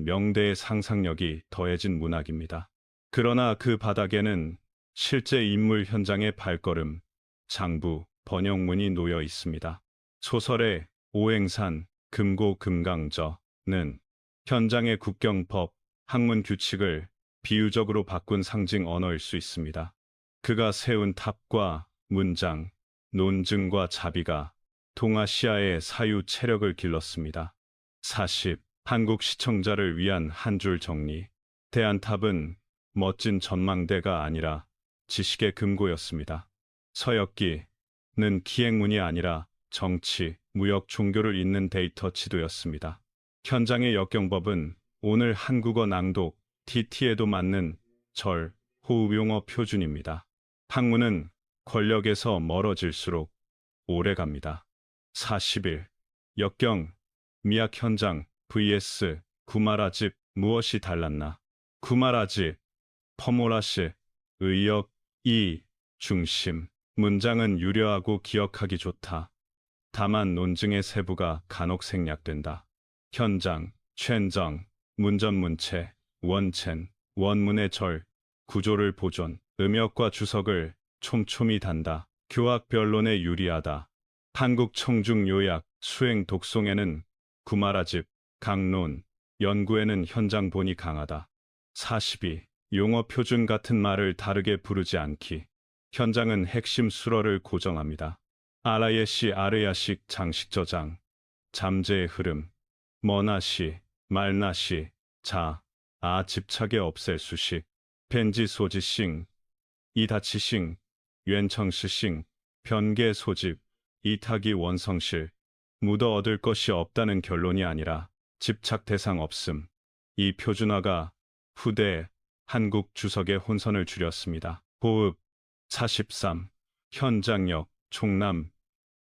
명대의 상상력이 더해진 문학입니다. 그러나 그 바닥에는 실제 인물 현장의 발걸음, 장부, 번역문이 놓여 있습니다. 소설의 오행산, 금고 금강저는 현장의 국경법, 학문 규칙을 비유적으로 바꾼 상징 언어일 수 있습니다. 그가 세운 탑과 문장, 논증과 자비가 동아시아의 사유 체력을 길렀습니다. 40. 한국 시청자를 위한 한 줄 정리. 대안탑은 멋진 전망대가 아니라 지식의 금고였습니다. 서역기는 기행문이 아니라 정치, 무역, 종교를 잇는 데이터 지도였습니다. 현장의 역경법은 오늘 한국어 낭독, TT에도 맞는 절, 호흡 용어 표준입니다. 학문은 권력에서 멀어질수록 오래 갑니다. 41. 역경, 미학 현장, vs 구마라집, 무엇이 달랐나? 구마라집, 퍼모라시, 의역, 중심. 문장은 유려하고 기억하기 좋다. 다만 논증의 세부가 간혹 생략된다. 현장, 챈정, 문전문체, 원첸, 원문의 절, 구조를 보존, 음역과 주석을 촘촘히 단다. 교학 변론에 유리하다. 한국 청중 요약, 수행 독송에는 구마라집, 강론, 연구에는 현장 본이 강하다. 42. 용어 표준 같은 말을 다르게 부르지 않기. 현장은 핵심 수어를 고정합니다. 아라예시 아르야식 장식 저장, 잠재의 흐름, 머나시, 말나시, 집착에 없앨 수식, 벤지 소지싱, 이다치싱, 웬청시싱, 변계 소집, 이타기 원성실, 묻어 얻을 것이 없다는 결론이 아니라 집착 대상 없음. 이 표준화가 후대 한국 주석의 혼선을 줄였습니다. 호흡. 43. 현장역, 총남,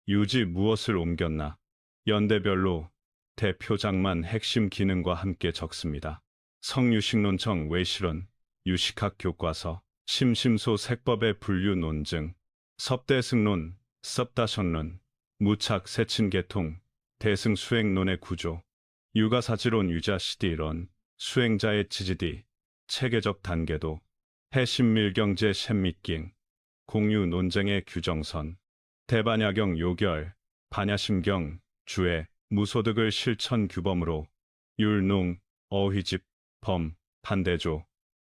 유지 무엇을 옮겼나? 연대별로 대표작만 핵심 기능과 함께 적습니다. 성유식론청 외실원, 유식학 교과서, 심심소 색법의 분류 논증, 섭대승론, 섭다션론, 무착 세친계통, 대승 수행론의 구조, 육아사지론 유자시디론, 수행자의 지지디, 체계적 단계도, 해신밀경제 셴밑깅, 공유 논쟁의 규정선, 대반야경 요결, 반야심경, 주의, 무소득을 실천 규범으로, 율농, 어휘집, 범, 반대조,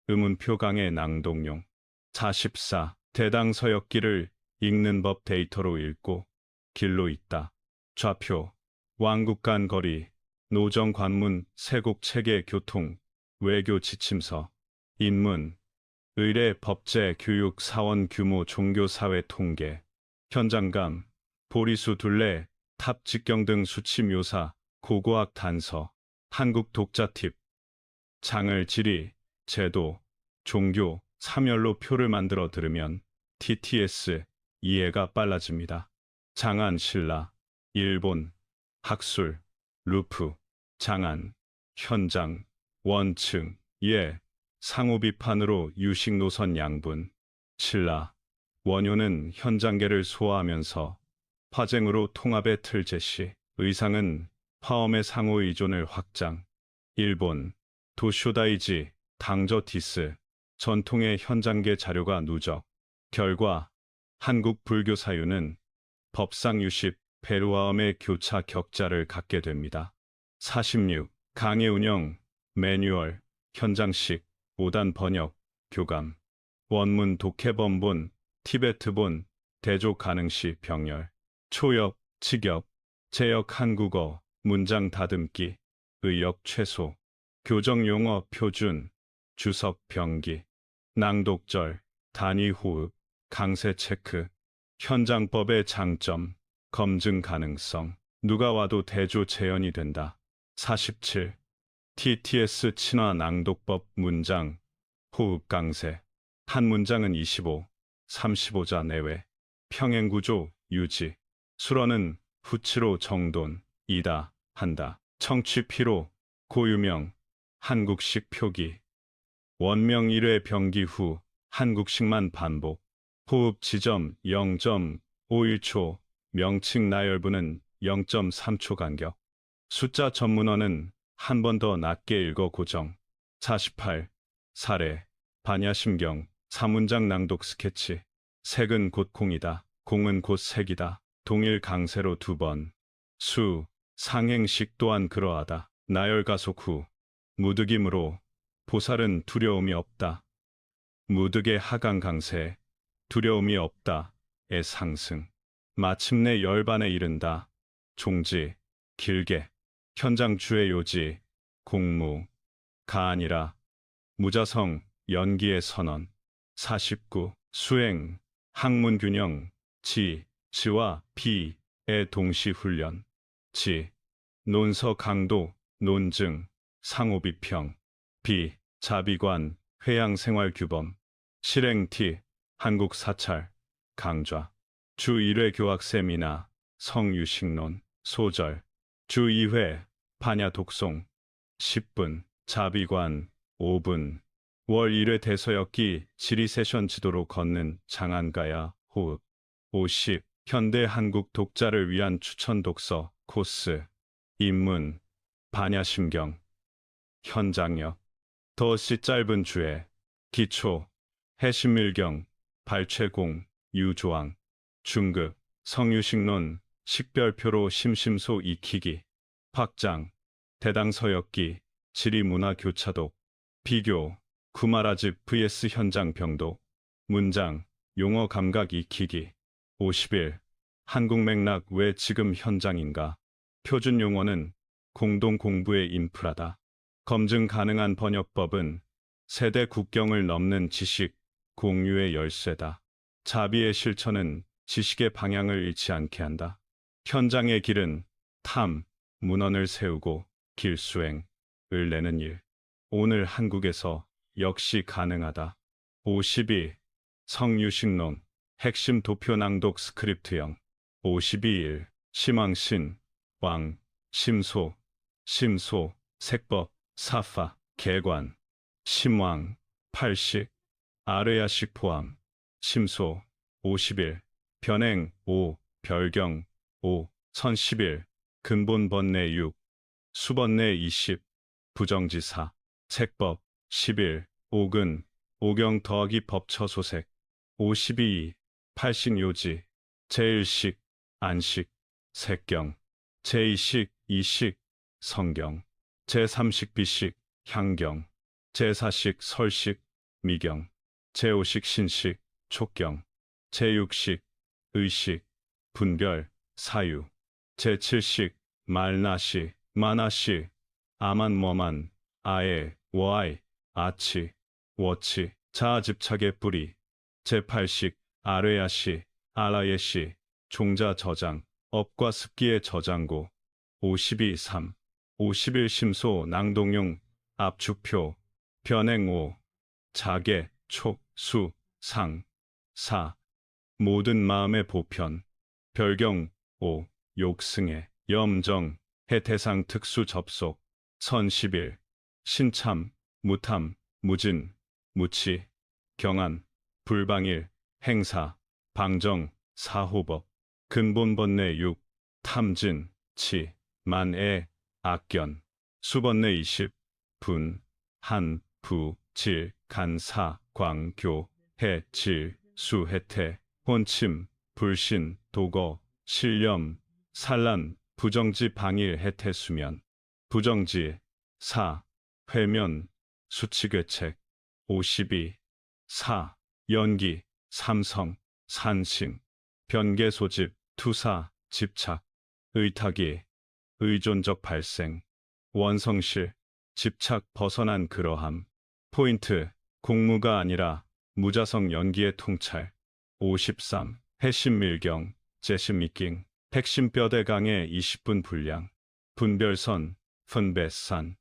의문표강의 낭독용. 44. 대당 서역기를 읽는 법 데이터로 읽고, 길로 있다. 좌표, 왕국 간 거리, 노정 관문, 세곡 체계 교통, 외교 지침서, 인문, 의례 법제 교육 사원 규모 종교 사회 통계, 현장감, 보리수 둘레, 탑 직경 등 수치 묘사, 고고학 단서, 한국 독자 팁, 장을 지리, 제도, 종교, 사멸로 표를 만들어 들으면 TTS 이해가 빨라집니다. 장안 신라, 일본, 학술, 루프, 장안, 현장, 원층, 상호 비판으로 유식 노선 양분, 신라, 원효는 현장계를 소화하면서 화쟁으로 통합의 틀 제시, 의상은 화엄의 상호 의존을 확장, 일본, 도쇼다이지, 당저 디스, 전통의 현장계 자료가 누적, 결과, 한국 불교 사유는 법상 유십, 페루화엄의 교차 격자를 갖게 됩니다. 46. 강의 운영, 매뉴얼, 현장식, 5단 번역, 교감, 원문 독해본본, 티베트본, 대조 가능시 병렬, 초역, 직역, 제역 한국어, 문장 다듬기, 의역 최소, 교정 용어 표준, 주석 병기, 낭독절, 단위 호흡, 강세 체크, 현장법의 장점, 검증 가능성, 누가 와도 대조 재현이 된다. 47. TTS 친화 낭독법 문장, 호흡 강세, 한 문장은 25, 35자 내외, 평행구조 유지, 수러는 후치로 정돈, 이다, 한다, 청취 피로, 고유명, 한국식 표기, 원명 1회 병기 후, 한국식만 반복, 호흡 지점 0.51초, 명칭 나열부는 0.3초 간격, 숫자 전문어는 한 번 더 낮게 읽어 고정. 48. 사례. 반야심경. 3문장 낭독 스케치. 색은 곧 공이다. 공은 곧 색이다. 동일 강세로 2번. 수. 상행식 또한 그러하다. 나열 가속 후. 무득임으로. 보살은 두려움이 없다. 무득의 하강 강세. 두려움이 없다. 의 상승. 마침내 열반에 이른다. 종지. 길게. 현장 주의 요지. 공무. 가 아니라. 무자성. 연기의 선언. 49. 수행. 학문 균형. 지와 비의 동시 훈련. 논서 강도. 논증. 상호비평. 자비관. 회양 생활 규범. 실행 한국 사찰. 강좌. 주 1회 교학 세미나. 성유식론. 소절. 주 2회 반야 독송. 10분. 자비관. 5분. 월 1회 대서역기 지리 세션 지도로 걷는 장안가야 호흡. 50. 현대 한국 독자를 위한 추천 독서 코스. 입문. 반야심경. 현장역. 덧시 짧은 주에. 기초. 해신밀경. 발췌공. 유조항. 중급. 성유식론. 식별표로 심심소 익히기. 확장. 대당서역기. 지리문화교차독. 비교. 구마라집 vs 현장 병독. 문장. 용어 감각 익히기. 51. 한국 맥락 왜 지금 현장인가. 표준 용어는 공동 공부의 인프라다. 검증 가능한 번역법은 세대 국경을 넘는 지식 공유의 열쇠다. 자비의 실천은 지식의 방향을 잃지 않게 한다. 현장의 길은 문헌을 세우고 길수행을 내는 일. 오늘 한국에서 역시 가능하다. 52. 성유식론. 핵심 도표 낭독 스크립트형. 52일. 심왕신. 왕. 심소. 색법. 사파. 개관. 심왕. 팔식. 아르야식 포함. 심소. 50일. 변행. 5. 별경. 5. 선 10일. 근본 번뇌 6. 수번뇌 20. 부정지사. 색법. 10일. 옥은. 오경 더하기 법처소색. 52. 팔식요지. 제1식. 안식. 색경. 제2식. 이식. 성경. 제3식 비식. 향경. 제4식 설식. 미경. 제5식 신식. 촉경. 제6식. 의식. 분별. 사유. 제7식. 말나시. 마나시. 아만 아에. 워아이. 아치. 워치. 자아집착의 뿌리. 제8식. 아뢰야시. 알라예시. 종자 저장. 업과 습기의 저장고. 52.3. 51 심소 낭독용. 압축표. 변행 5. 자계. 촉. 수. 상. 4. 모든 마음의 보편. 별경. 5. 욕승의. 염정. 해대상 특수 접속. 선 11. 신참. 무탐. 무진. 무치. 경안. 불방일. 행사. 방정. 사호법. 근본 번뇌 6. 탐진. 만애. 악견. 수번뇌 20. 분. 한. 부. 질. 간. 사. 광. 교. 해. 질. 수. 해태. 혼침. 불신. 도거. 실념. 산란. 부정지 방일. 해태 수면. 부정지. 사. 회면. 수치괴책. 52. 4. 연기. 삼성. 산싱. 변계 소집. 투사. 집착. 의탁이. 의존적 발생. 원성실. 집착 벗어난 그러함. 포인트. 공무가 아니라 무자성 연기의 통찰. 53. 해심밀경. 재심미깅. 핵심 뼈대 강의 20분 분량. 분별선. 분배산.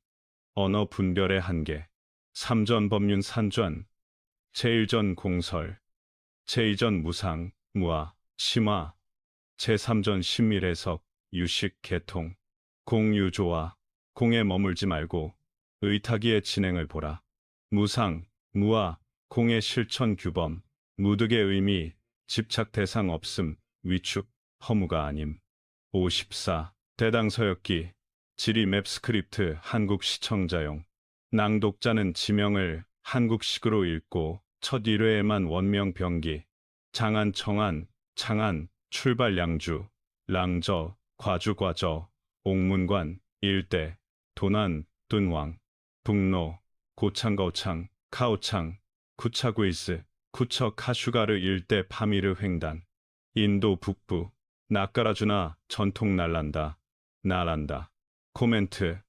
언어 분별의 한계. 3전 법륜 산전. 제1전 공설. 제2전 무상, 무아, 심화. 제3전 신밀 해석, 유식 개통. 공유조화. 공에 머물지 말고 의타기의 진행을 보라. 무상, 무아, 공의 실천 규범. 무득의 의미. 집착 대상 없음. 위축, 허무가 아님. 54. 대당서역기. 지리 맵 스크립트 한국 시청자용. 낭독자는 지명을 한국식으로 읽고 첫 1회에만 원명 병기. 장안 청안, 창안, 출발 양주, 랑저, 과주 과저, 옥문관, 일대, 도난, 둔왕, 북로, 고창거창, 카오창, 쿠차구이스, 쿠처 카슈가르 일대 파미르 횡단, 인도 북부, 낚아라주나 전통 날란다, 나란다. 코멘트,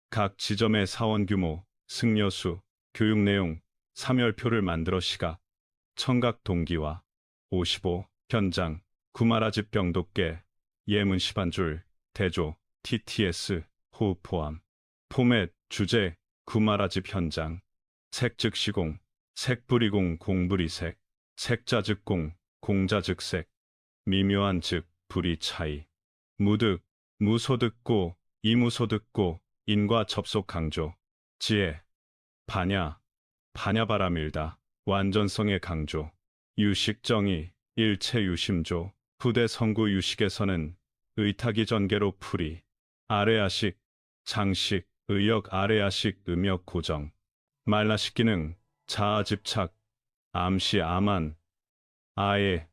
각 지점의 사원 규모, 승려수, 교육 내용, 사멸표를 만들어 시각, 청각 동기화, 55, 현장, 구마라집 병독계, 예문 시반줄, 대조, TTS, 호흡 포함, 포맷, 주제, 구마라집 현장, 색즉 시공, 색불이공 공불이색, 색자즉공, 공자즉색, 미묘한 즉, 불이 차이, 무득, 무소득고, 이무소득고, 인과 접속 강조, 지혜, 반야, 반야바라밀다, 완전성의 강조, 유식정의, 일체 유심조, 후대 성구 유식에서는 의탁이 전개로 풀이, 아래아식, 장식, 의역 아래아식 음역 고정, 말라식 기능, 자아집착, 암시 암안, 아예,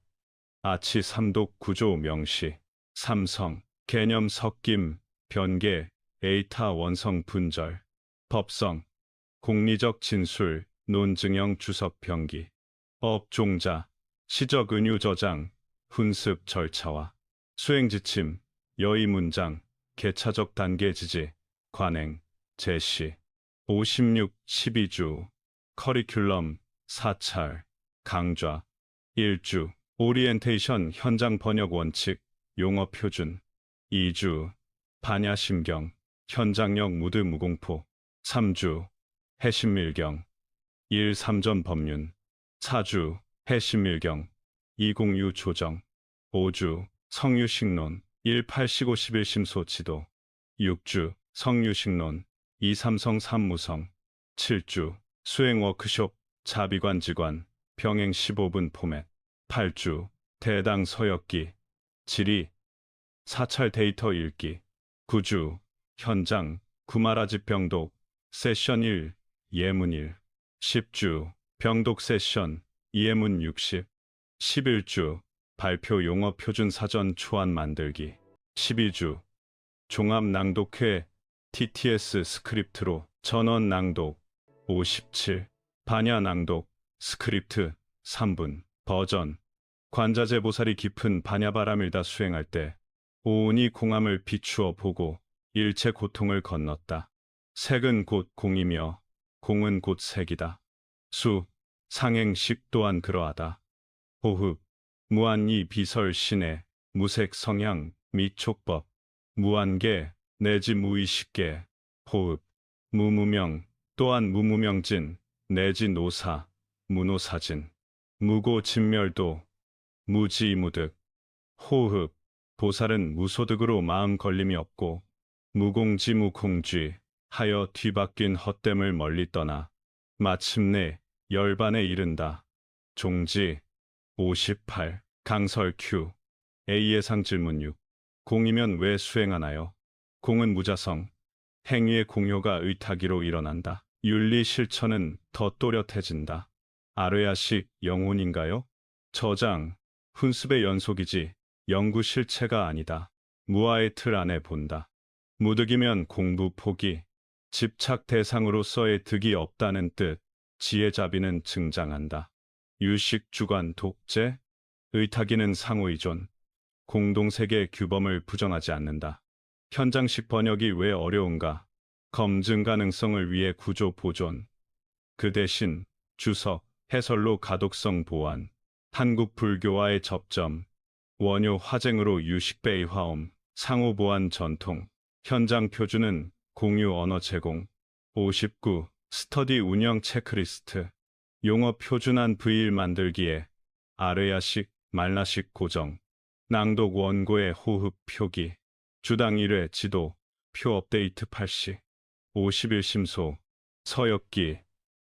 아치 삼독 구조 명시, 삼성, 개념 섞임, 변계, 에이타 원성 분절, 법성, 공리적 진술, 논증형 주석 병기, 업종자, 시적 은유 저장, 훈습 절차와 수행 지침, 여의 문장, 개차적 단계 지지, 관행, 제시, 56, 12주, 커리큘럼, 사찰, 강좌, 1주, 오리엔테이션 현장 번역 원칙, 용어 표준, 2주, 반야심경, 현장력 무드 무공포, 3주, 해심밀경, 1, 3전 법륜, 4주, 해심밀경, 206 조정, 5주, 성유식론, 1, 8시고 11심소 지도, 6주, 성유식론, 2, 삼성 3무성, 7주, 수행 워크숍, 자비관 직관, 병행 15분 포맷, 8주, 대당 서역기, 지리, 사찰 데이터 읽기, 9주, 현장, 구마라집 병독, 세션 1, 예문 1, 10주, 병독 세션, 예문 60, 11주, 발표 용어 표준 사전 초안 만들기, 12주, 종합 낭독회, TTS 스크립트로 전원 낭독, 57, 반야 낭독, 스크립트, 3분, 버전, 관자재 보살이 깊은 반야바라밀다 수행할 때, 오온이 공함을 비추어 보고, 일체 고통을 건넜다. 색은 곧 공이며, 공은 곧 색이다. 수, 상행식 또한 그러하다. 호흡, 무한이 비설 신의, 무색 성향, 미촉법, 무한계, 내지 무의식계, 호흡, 무무명, 또한 무무명진, 내지 노사, 무노사진, 무고진멸도, 무지무득, 호흡, 보살은 무소득으로 마음 걸림이 없고, 무공지무공쥐, 하여 뒤바뀐 헛됨을 멀리 떠나, 마침내 열반에 이른다. 종지, 58, 강설 Q, A 예상 질문 6, 공이면 왜 수행하나요? 공은 무자성, 행위의 공효가 의타기로 일어난다. 윤리 실천은 더 또렷해진다. 아뢰아식 영혼인가요? 저장, 훈습의 연속이지 연구 실체가 아니다. 무아의 틀 안에 본다. 무득이면 공부 포기, 집착 대상으로서의 득이 없다는 뜻, 지혜자비는 증장한다. 유식 주관 독재, 의타기는 상호이존, 공동세계 규범을 부정하지 않는다. 현장식 번역이 왜 어려운가? 검증 가능성을 위해 구조 보존, 그 대신 주석, 해설로 가독성 보완, 한국 불교와의 접점, 원효 화쟁으로 유식배의 화엄, 상호 보완 전통, 현장 표준은 공유 언어 제공, 59, 스터디 운영 체크리스트, 용어 표준안 V1 만들기에 아르야식, 말라식 고정, 낭독 원고의 호흡 표기, 주당 1회 지도, 표 업데이트 80, 51심소, 서역기,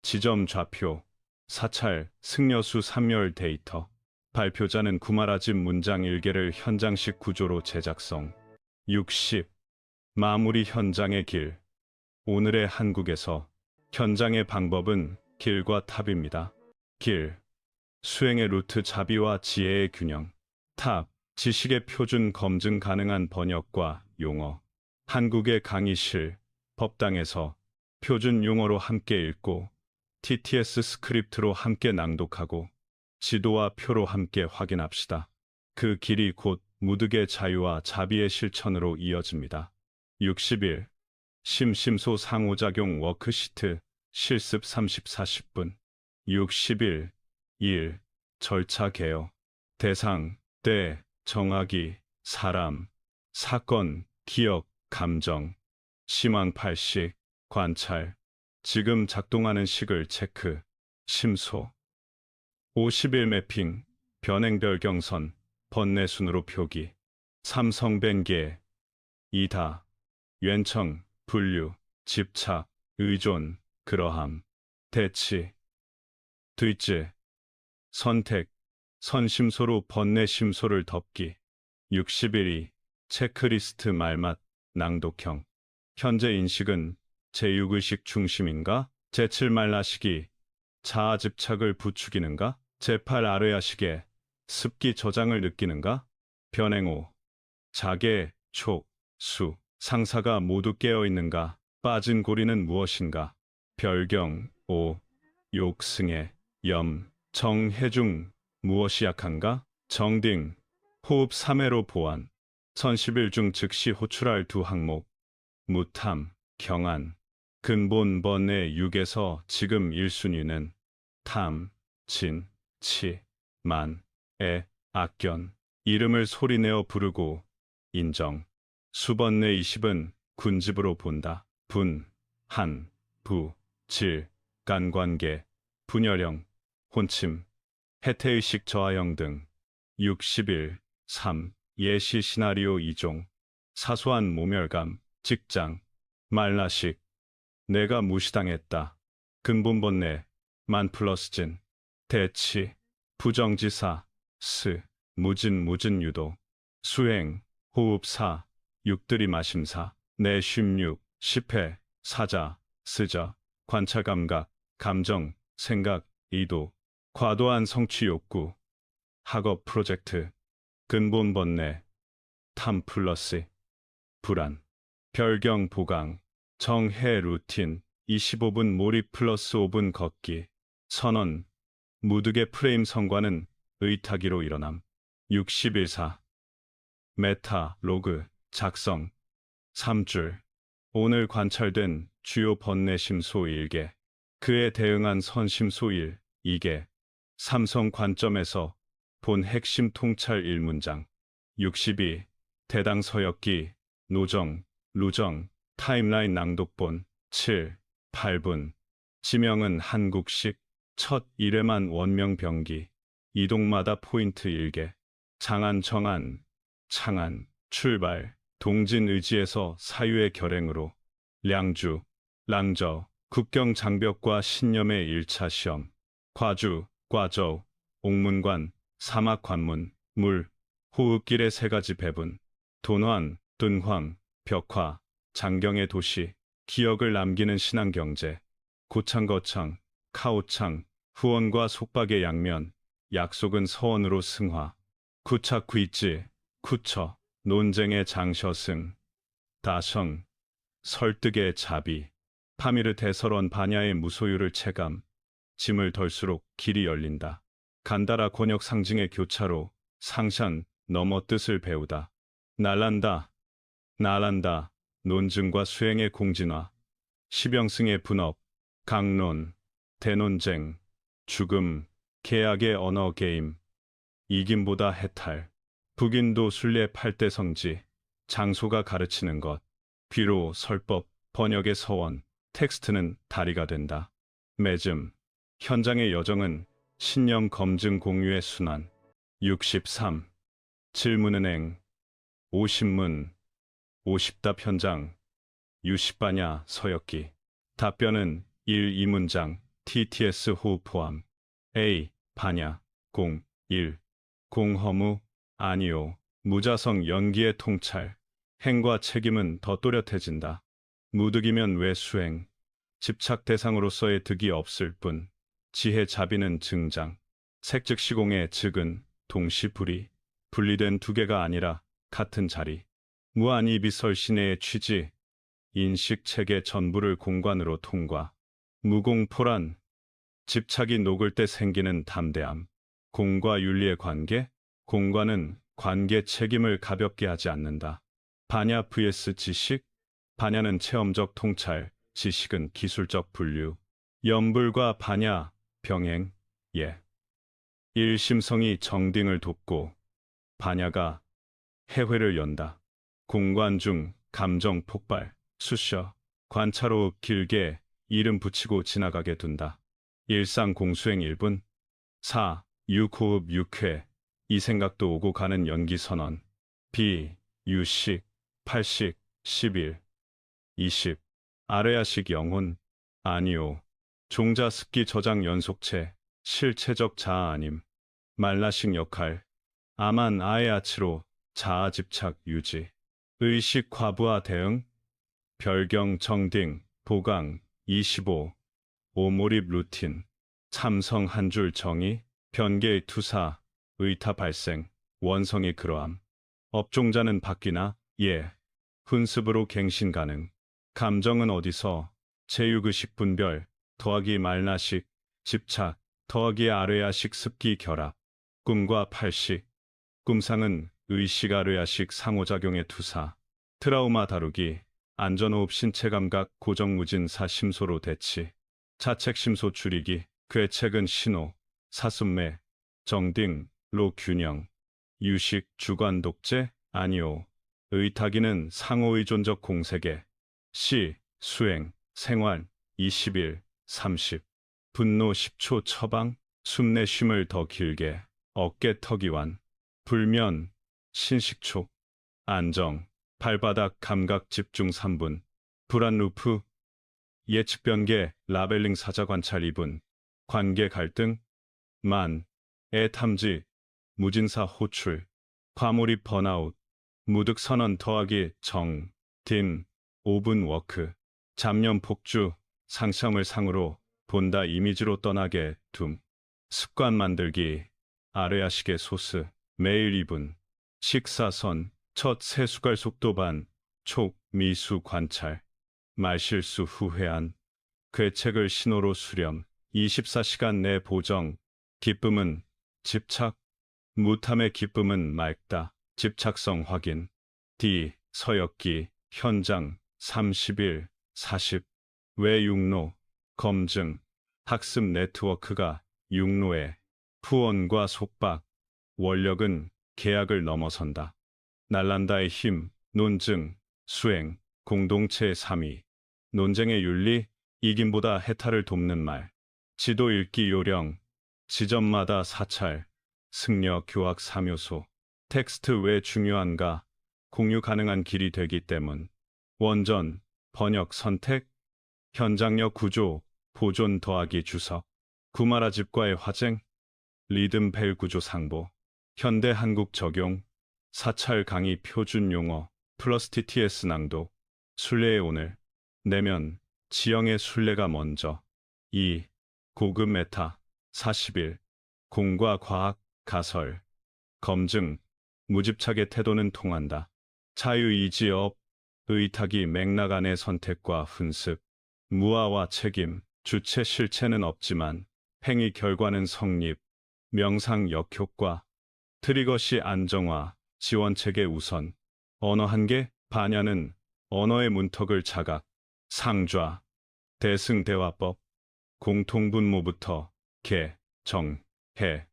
지점 좌표, 사찰, 승려수 삼열 데이터, 발표자는 구마라집 문장 1개를 현장식 구조로 제작성, 60, 마무리 현장의 길. 오늘의 한국에서 현장의 방법은 길과 탑입니다. 길, 수행의 루트 자비와 지혜의 균형. 탑, 지식의 표준 검증 가능한 번역과 용어. 한국의 강의실, 법당에서 표준 용어로 함께 읽고 TTS 스크립트로 함께 낭독하고 지도와 표로 함께 확인합시다. 그 길이 곧 무득의 자유와 자비의 실천으로 이어집니다. 60일 심심소 상호작용 워크시트 실습 30, 40분 60일 1. 절차 개요. 대상, 때, 정하기, 사람, 사건, 기억, 감정, 심황 8식, 관찰, 지금 작동하는 식을 체크, 심소 50일 매핑, 변행별 경선, 번뇌순으로 표기, 삼성벤계, 이다,原청, 분류, 집착, 의존, 그러함, 대치, 뒤째, 선택, 선심소로 번뇌심소를 덮기, 60일이 체크리스트 말맛, 낭독형, 현재 인식은 제6의식 중심인가? 제7 말라시기, 자아집착을 부추기는가? 제8 아르야식의 습기 저장을 느끼는가? 변행호, 자계, 촉, 수, 상사가 모두 깨어있는가? 빠진 고리는 무엇인가? 별경, 오, 욕, 승해, 염, 정, 해중, 무엇이 약한가? 정딩, 호흡 3회로 보완, 선11 중 즉시 호출할 두 항목, 무탐, 경안, 근본 번뇌 6에서 지금 1순위는 탐, 진, 치, 만, 애, 악견, 이름을 소리내어 부르고, 인정, 수번뇌 20은 군집으로 본다, 분, 한, 부, 질, 간관계, 분열형, 혼침, 해태의식 저하형 등 60일, 3. 예시 시나리오 2종, 사소한 모멸감, 직장, 말라식, 내가 무시당했다, 근본번뇌, 만플러스진, 대치, 부정지사, 스, 무진 유도, 수행, 호흡사, 육들이마심사, 내쉼육, 10회, 사자, 스저, 관찰감각, 감정, 생각, 이도, 과도한 성취 욕구, 학업 프로젝트, 근본 번뇌, 탐 플러스, 불안, 별경 보강, 정해 루틴, 25분 몰입 플러스 5분 걷기, 선언, 무득의 프레임 성과는 의타기로 일어남, 61사, 메타, 로그, 작성, 3줄, 오늘 관찰된 주요 번뇌 심소 1개, 그에 대응한 선심소 1, 2개, 삼성 관점에서 본 핵심 통찰 1문장, 62, 대당 서역기, 노정, 루정, 타임라인 낭독본, 7, 8분, 지명은 한국식, 첫 1회만 원명 병기, 이동마다 포인트 1개, 장안 정안, 창안, 출발, 동진 의지에서 사유의 결행으로, 량주, 랑저, 국경 장벽과 신념의 1차 시험, 과주, 과저, 옥문관, 사막 관문, 물, 호흡길의 세 가지 배분, 돈환, 둔황, 벽화, 장경의 도시, 기억을 남기는 신앙경제, 고창거창, 카오창, 후원과 속박의 양면, 약속은 서원으로 승화, 구착구이지, 쿠처, 논쟁의 장셔승, 다성, 설득의 자비, 파미르 대설원 반야의 무소유를 체감, 짐을 덜수록 길이 열린다. 간다라 권역 상징의 교차로 상산 넘어 뜻을 배우다. 날란다, 나란다, 논증과 수행의 공진화, 시병승의 분업, 강론, 대논쟁, 죽음, 계약의 언어 게임, 이김보다 해탈, 북인도 순례 8대 성지, 장소가 가르치는 것, 귀로 설법, 번역의 서원, 텍스트는 다리가 된다. 매즘, 현장의 여정은 신념 검증 공유의 순환. 63. 질문은행, 50문, 50답 현장, 유시바냐 서역기. 답변은 1, 2문장, TTS 호흡 포함. A. 바냐, 공, 1. 공 허무, 아니요, 무자성 연기의 통찰. 행과 책임은 더 또렷해진다. 무득이면 왜 수행, 집착 대상으로서의 득이 없을 뿐, 지혜 자비는 증장, 색즉 시공의 즉은 동시불이, 분리된 두 개가 아니라 같은 자리. 무한히 비설신의 취지, 인식 체계 전부를 공간으로 통과. 무공포란, 집착이 녹을 때 생기는 담대함. 공과 윤리의 관계, 공과는 관계 책임을 가볍게 하지 않는다. 반야 vs 지식, 반야는 체험적 통찰, 지식은 기술적 분류. 염불과 반야, 병행, 예. 일심성이 정딩을 돕고, 반야가 해회를 연다. 공관 중 감정 폭발, 수셔, 관찰 후 길게 이름 붙이고 지나가게 둔다. 일상 공수행 1분, 4, 6호흡 6회, 이 생각도 오고 가는 연기 선언, 비, 유식, 8식, 11, 20, 아레아식 영혼, 아니오, 종자 습기 저장 연속체, 실체적 자아 아님, 말라식 역할, 아만 아에아치로 자아 집착 유지, 의식 과부하 대응, 별경 정딩, 보강, 25, 오몰입 루틴, 참성 한 줄 정의, 변개의 투사, 의타 발생, 원성의 그러함. 업종자는 바뀌나, 예. 훈습으로 갱신 가능. 감정은 어디서, 제육의식 분별, 더하기 말나식, 집착, 더하기 아뢰야식 습기 결합. 꿈과 팔식, 꿈상은 의식 아뢰야식 상호작용의 투사. 트라우마 다루기, 안전호흡 신체감각 고정무진사 심소로 대치. 자책심소 줄이기, 괴책은 신호, 사슴매, 정딩, 로 균형, 유식, 주관 독재, 아니오, 의타기는 상호의존적 공세계, 시, 수행, 생활, 20일, 30, 분노 10초 처방, 숨내쉼을 더 길게, 어깨 턱이완, 불면, 신식촉, 안정, 발바닥 감각 집중 3분, 불안 루프, 예측 변개, 라벨링 사자 관찰 2분, 관계 갈등, 만, 애 탐지, 무진사 호출, 과몰입 번아웃, 무득 선언 더하기 정, 딘, 5분 워크, 잡념 폭주, 상상을 상으로, 본다 이미지로 떠나게 둠, 습관 만들기, 아레아식의 소스, 매일 2분, 식사선, 첫 세수갈 속도 반, 촉, 미수 관찰, 말실수 후회한, 괴책을 신호로 수렴, 24시간 내 보정, 기쁨은 집착, 무탐의 기쁨은 맑다, 집착성 확인, D, 서역기, 현장, 30일, 40, 외육로, 검증, 학습 네트워크가 육로에, 후원과 속박, 원력은 계약을 넘어선다. 날란다의 힘, 논증, 수행, 공동체의 3위, 논쟁의 윤리, 이김보다 해탈을 돕는 말, 지도 읽기 요령, 지점마다 사찰, 승려 교학 3요소, 텍스트 왜 중요한가, 공유 가능한 길이 되기 때문, 원전, 번역 선택, 현장력 구조, 보존 더하기 주석, 구마라 집과의 화쟁, 리듬 벨 구조 상보, 현대 한국 적용, 사찰 강의 표준 용어, 플러스 TTS 낭독, 순례의 오늘, 내면, 지형의 순례가 먼저, 2. 고급 메타, 41, 공과 과학, 가설, 검증, 무집착의 태도는 통한다. 자유의지업, 의탁이 맥락 안의 선택과 훈습, 무아와 책임, 주체 실체는 없지만 행위 결과는 성립, 명상 역효과, 트리거시 안정화, 지원체계 우선, 언어 한계, 반야는 언어의 문턱을 자각, 상좌, 대승대화법, 공통분모부터 개, 정, 해,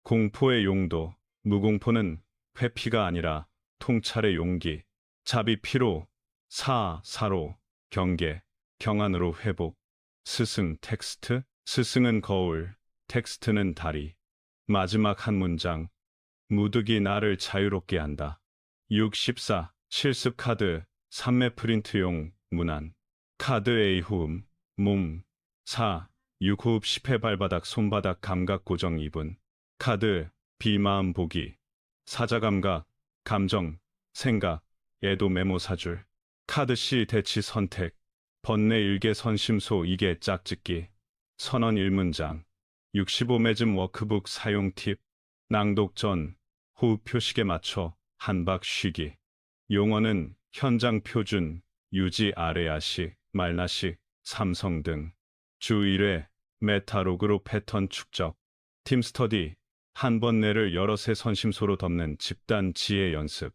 공포의 용도, 무공포는 회피가 아니라 통찰의 용기, 자비 피로, 사로, 경계, 경안으로 회복, 스승 텍스트, 스승은 거울, 텍스트는 다리, 마지막 한 문장, 무득이 나를 자유롭게 한다. 64. 실습 카드, 3매 프린트용, 문안, 카드 A 호음, 몸, 4. 6호흡 10회 발바닥 손바닥 감각 고정 2분, 카드, B 마음 보기, 사자 감각, 감정, 생각, 애도 메모 4줄. 카드C 대치 선택. 번뇌 일개 선심소 이게 짝짓기. 선언 1문장. 65매즘 워크북 사용 팁. 낭독 전 호흡 표식에 맞춰 한박 쉬기. 용어는 현장 표준, 유지 아래아식, 말나식, 삼성 등. 주 1회 메타로그로 패턴 축적. 팀 스터디. 한 번뇌를 여러 새 선심소로 덮는 집단 지혜 연습.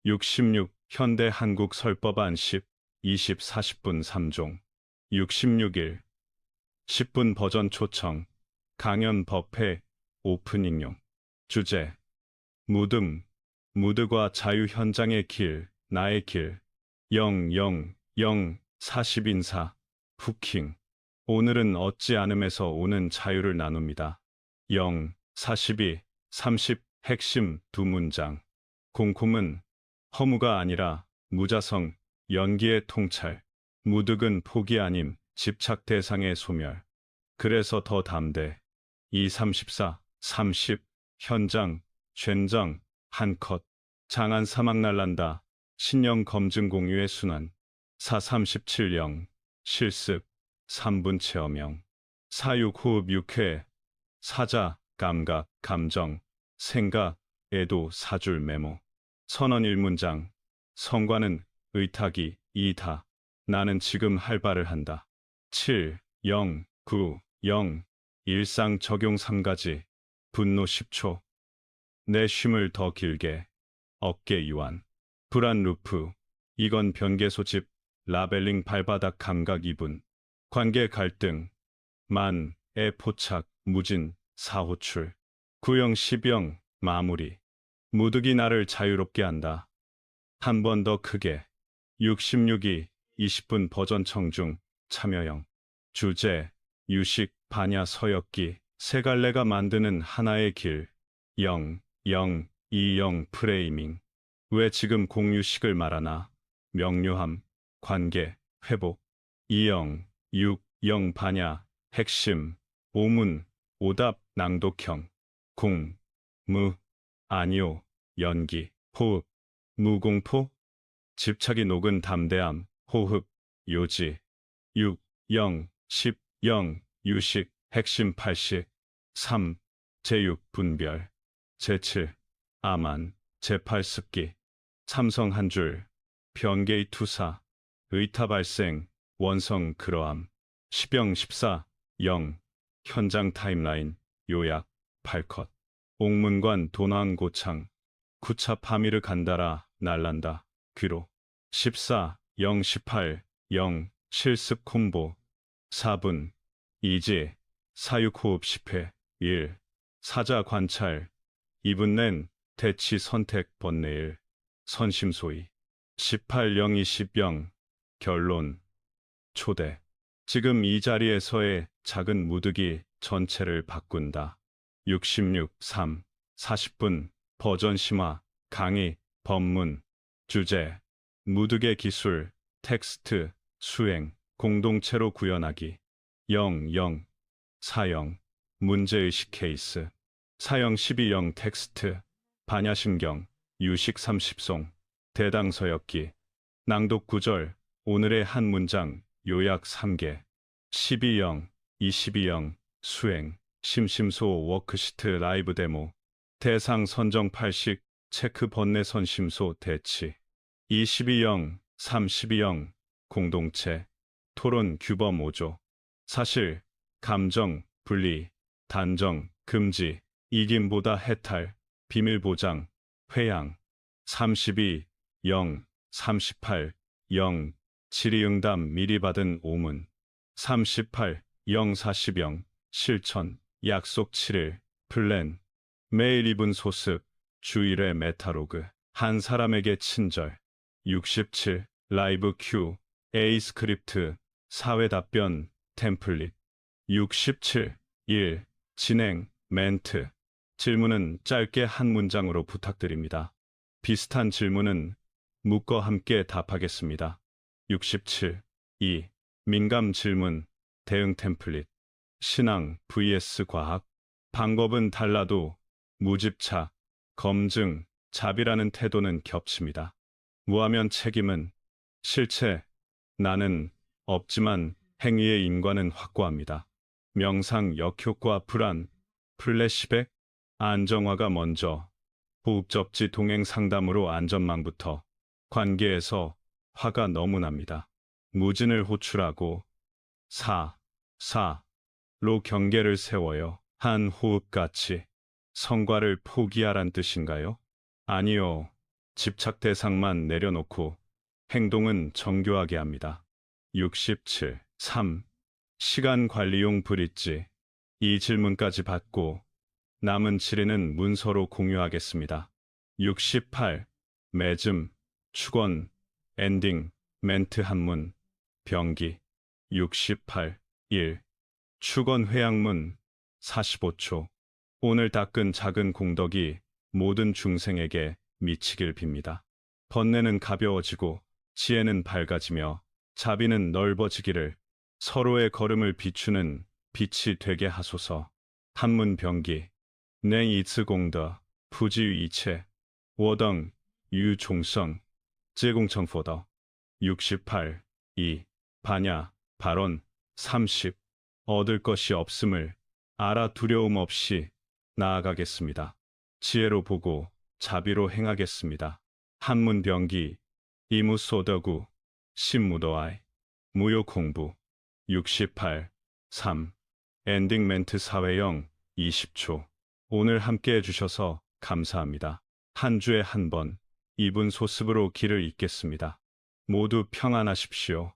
66 현대 한국 설법안 10 20 40분 3종. 66일 10분 버전 초청. 강연 법회 오프닝용. 주제 무듬. 무드과 자유 현장의 길, 나의 길. 0 0 0 40인사. 후킹. 오늘은 얻지 않음에서 오는 자유를 나눕니다. 0 42 30 핵심 두 문장. 공콤은 허무가 아니라 무자성, 연기의 통찰. 무득은 포기 아님, 집착 대상의 소멸. 그래서 더 담대. 2 34 30 현장, 젠장, 한 컷. 장안 사막 날란다. 신령 검증 공유의 순환. 4 37 0 실습. 3분 체험형. 46 호흡 6회. 사자, 감각, 감정, 생각, 애도 4줄 메모. 선언 1문장. 성과는 의탁이 2다. 나는 지금 할 바를 한다. 7 0 9 0 일상 적용 3가지. 분노 10초. 내 쉼을 더 길게. 어깨 이완. 불안 루프. 이건 변개 소집. 라벨링 발바닥 감각 2분. 관계 갈등. 만, 애 포착, 무진, 사호출. 9영 10영, 마무리. 무득이 나를 자유롭게 한다. 한 번 더 크게. 66이 20분 버전 청중, 참여형. 주제, 유식, 반야 서역기. 세 갈래가 만드는 하나의 길. 0, 0, 2영 프레이밍. 왜 지금 공유식을 말하나? 명료함, 관계, 회복. 2영, 6, 0 반야, 핵심, 오문, 오답, 낭독형. 공, 무, 아니오, 연기, 호흡, 무공포. 집착이 녹은 담대함, 호흡, 요지. 6, 0, 10, 0, 유식, 핵심 80. 3, 제6 분별. 제7, 아만, 제8 습기. 삼성 한 줄, 변개의 투사, 의타 발생, 원성 그러함. 10영 14, 0, 현장 타임라인, 요약, 8컷. 옥문관 도난 고창, 구차 파미르 간다라, 날란다, 귀로. 14, 0 18, 0, 실습 콤보. 4분, 이지, 사육호흡 10회, 1, 사자 관찰. 2분 낸, 대치 선택 번뇌일, 선심소위. 18 0 20 0, 결론, 초대. 지금 이 자리에서의 작은 무득이 전체를 바꾼다. 66 3, 40분, 버전 심화, 강의, 법문. 주제, 무득의 기술, 텍스트, 수행, 공동체로 구현하기. 0 0, 사형, 문제의식 케이스. 사형 12 0 텍스트, 반야신경, 유식 30송, 대당서역기. 낭독 구절, 오늘의 한 문장, 요약 3개. 12영, 22영, 수행, 심심소 워크시트 라이브 데모. 대상 선정 8식, 체크 번뇌 선심소 대치. 22영, 32영, 공동체. 토론 규범 5조. 사실, 감정, 분리, 단정, 금지, 이김보다 해탈, 비밀 보장, 회양. 32, 0, 38, 0, 질의응답 미리 받은 오문. 38, 0 40 0, 실천, 약속 7일, 플랜. 매일 2분 소습, 주 1회 메타로그. 한 사람에게 친절. 67, 라이브 큐, A 스크립트, 사회 답변, 템플릿. 67, 1, 진행, 멘트. 질문은 짧게 한 문장으로 부탁드립니다. 비슷한 질문은 묻과 함께 답하겠습니다. 67, 2. 민감 질문, 대응 템플릿. 신앙 vs 과학. 방법은 달라도 무집착, 검증, 자비라는 태도는 겹칩니다. 무하면 책임은 실체, 나는 없지만 행위의 인과는 확고합니다. 명상, 역효과, 불안, 플래시백, 안정화가 먼저, 호흡 접지 동행 상담으로 안전망부터, 관계에서 화가 너무 납니다. 무진을 호출하고, 로 경계를 세워요. 한 호흡같이. 성과를 포기하란 뜻인가요? 아니요. 집착 대상만 내려놓고 행동은 정교하게 합니다. 67. 3. 시간 관리용 브릿지. 이 질문까지 받고 남은 질의는 문서로 공유하겠습니다. 68. 매즘, 축원, 엔딩, 멘트 한문, 병기. 68. 1. 축원 회양문, 45초. 오늘 닦은 작은 공덕이 모든 중생에게 미치길 빕니다. 번뇌는 가벼워지고 지혜는 밝아지며 자비는 넓어지기를, 서로의 걸음을 비추는 빛이 되게 하소서. 한문 병기. 내 이츠공더 부지유이체 워덩 유종성 제공청포더. 68. 2. 반야 발언. 30. 얻을 것이 없음을 알아 두려움 없이 나아가겠습니다. 지혜로 보고 자비로 행하겠습니다. 한문 병기. 이무소더구 신무도아이 무효 공부. 68. 3. 엔딩 멘트 사회형 20초. 오늘 함께 해주셔서 감사합니다. 한 주에 한 번, 이분 소습으로 길을 잇겠습니다. 모두 평안하십시오.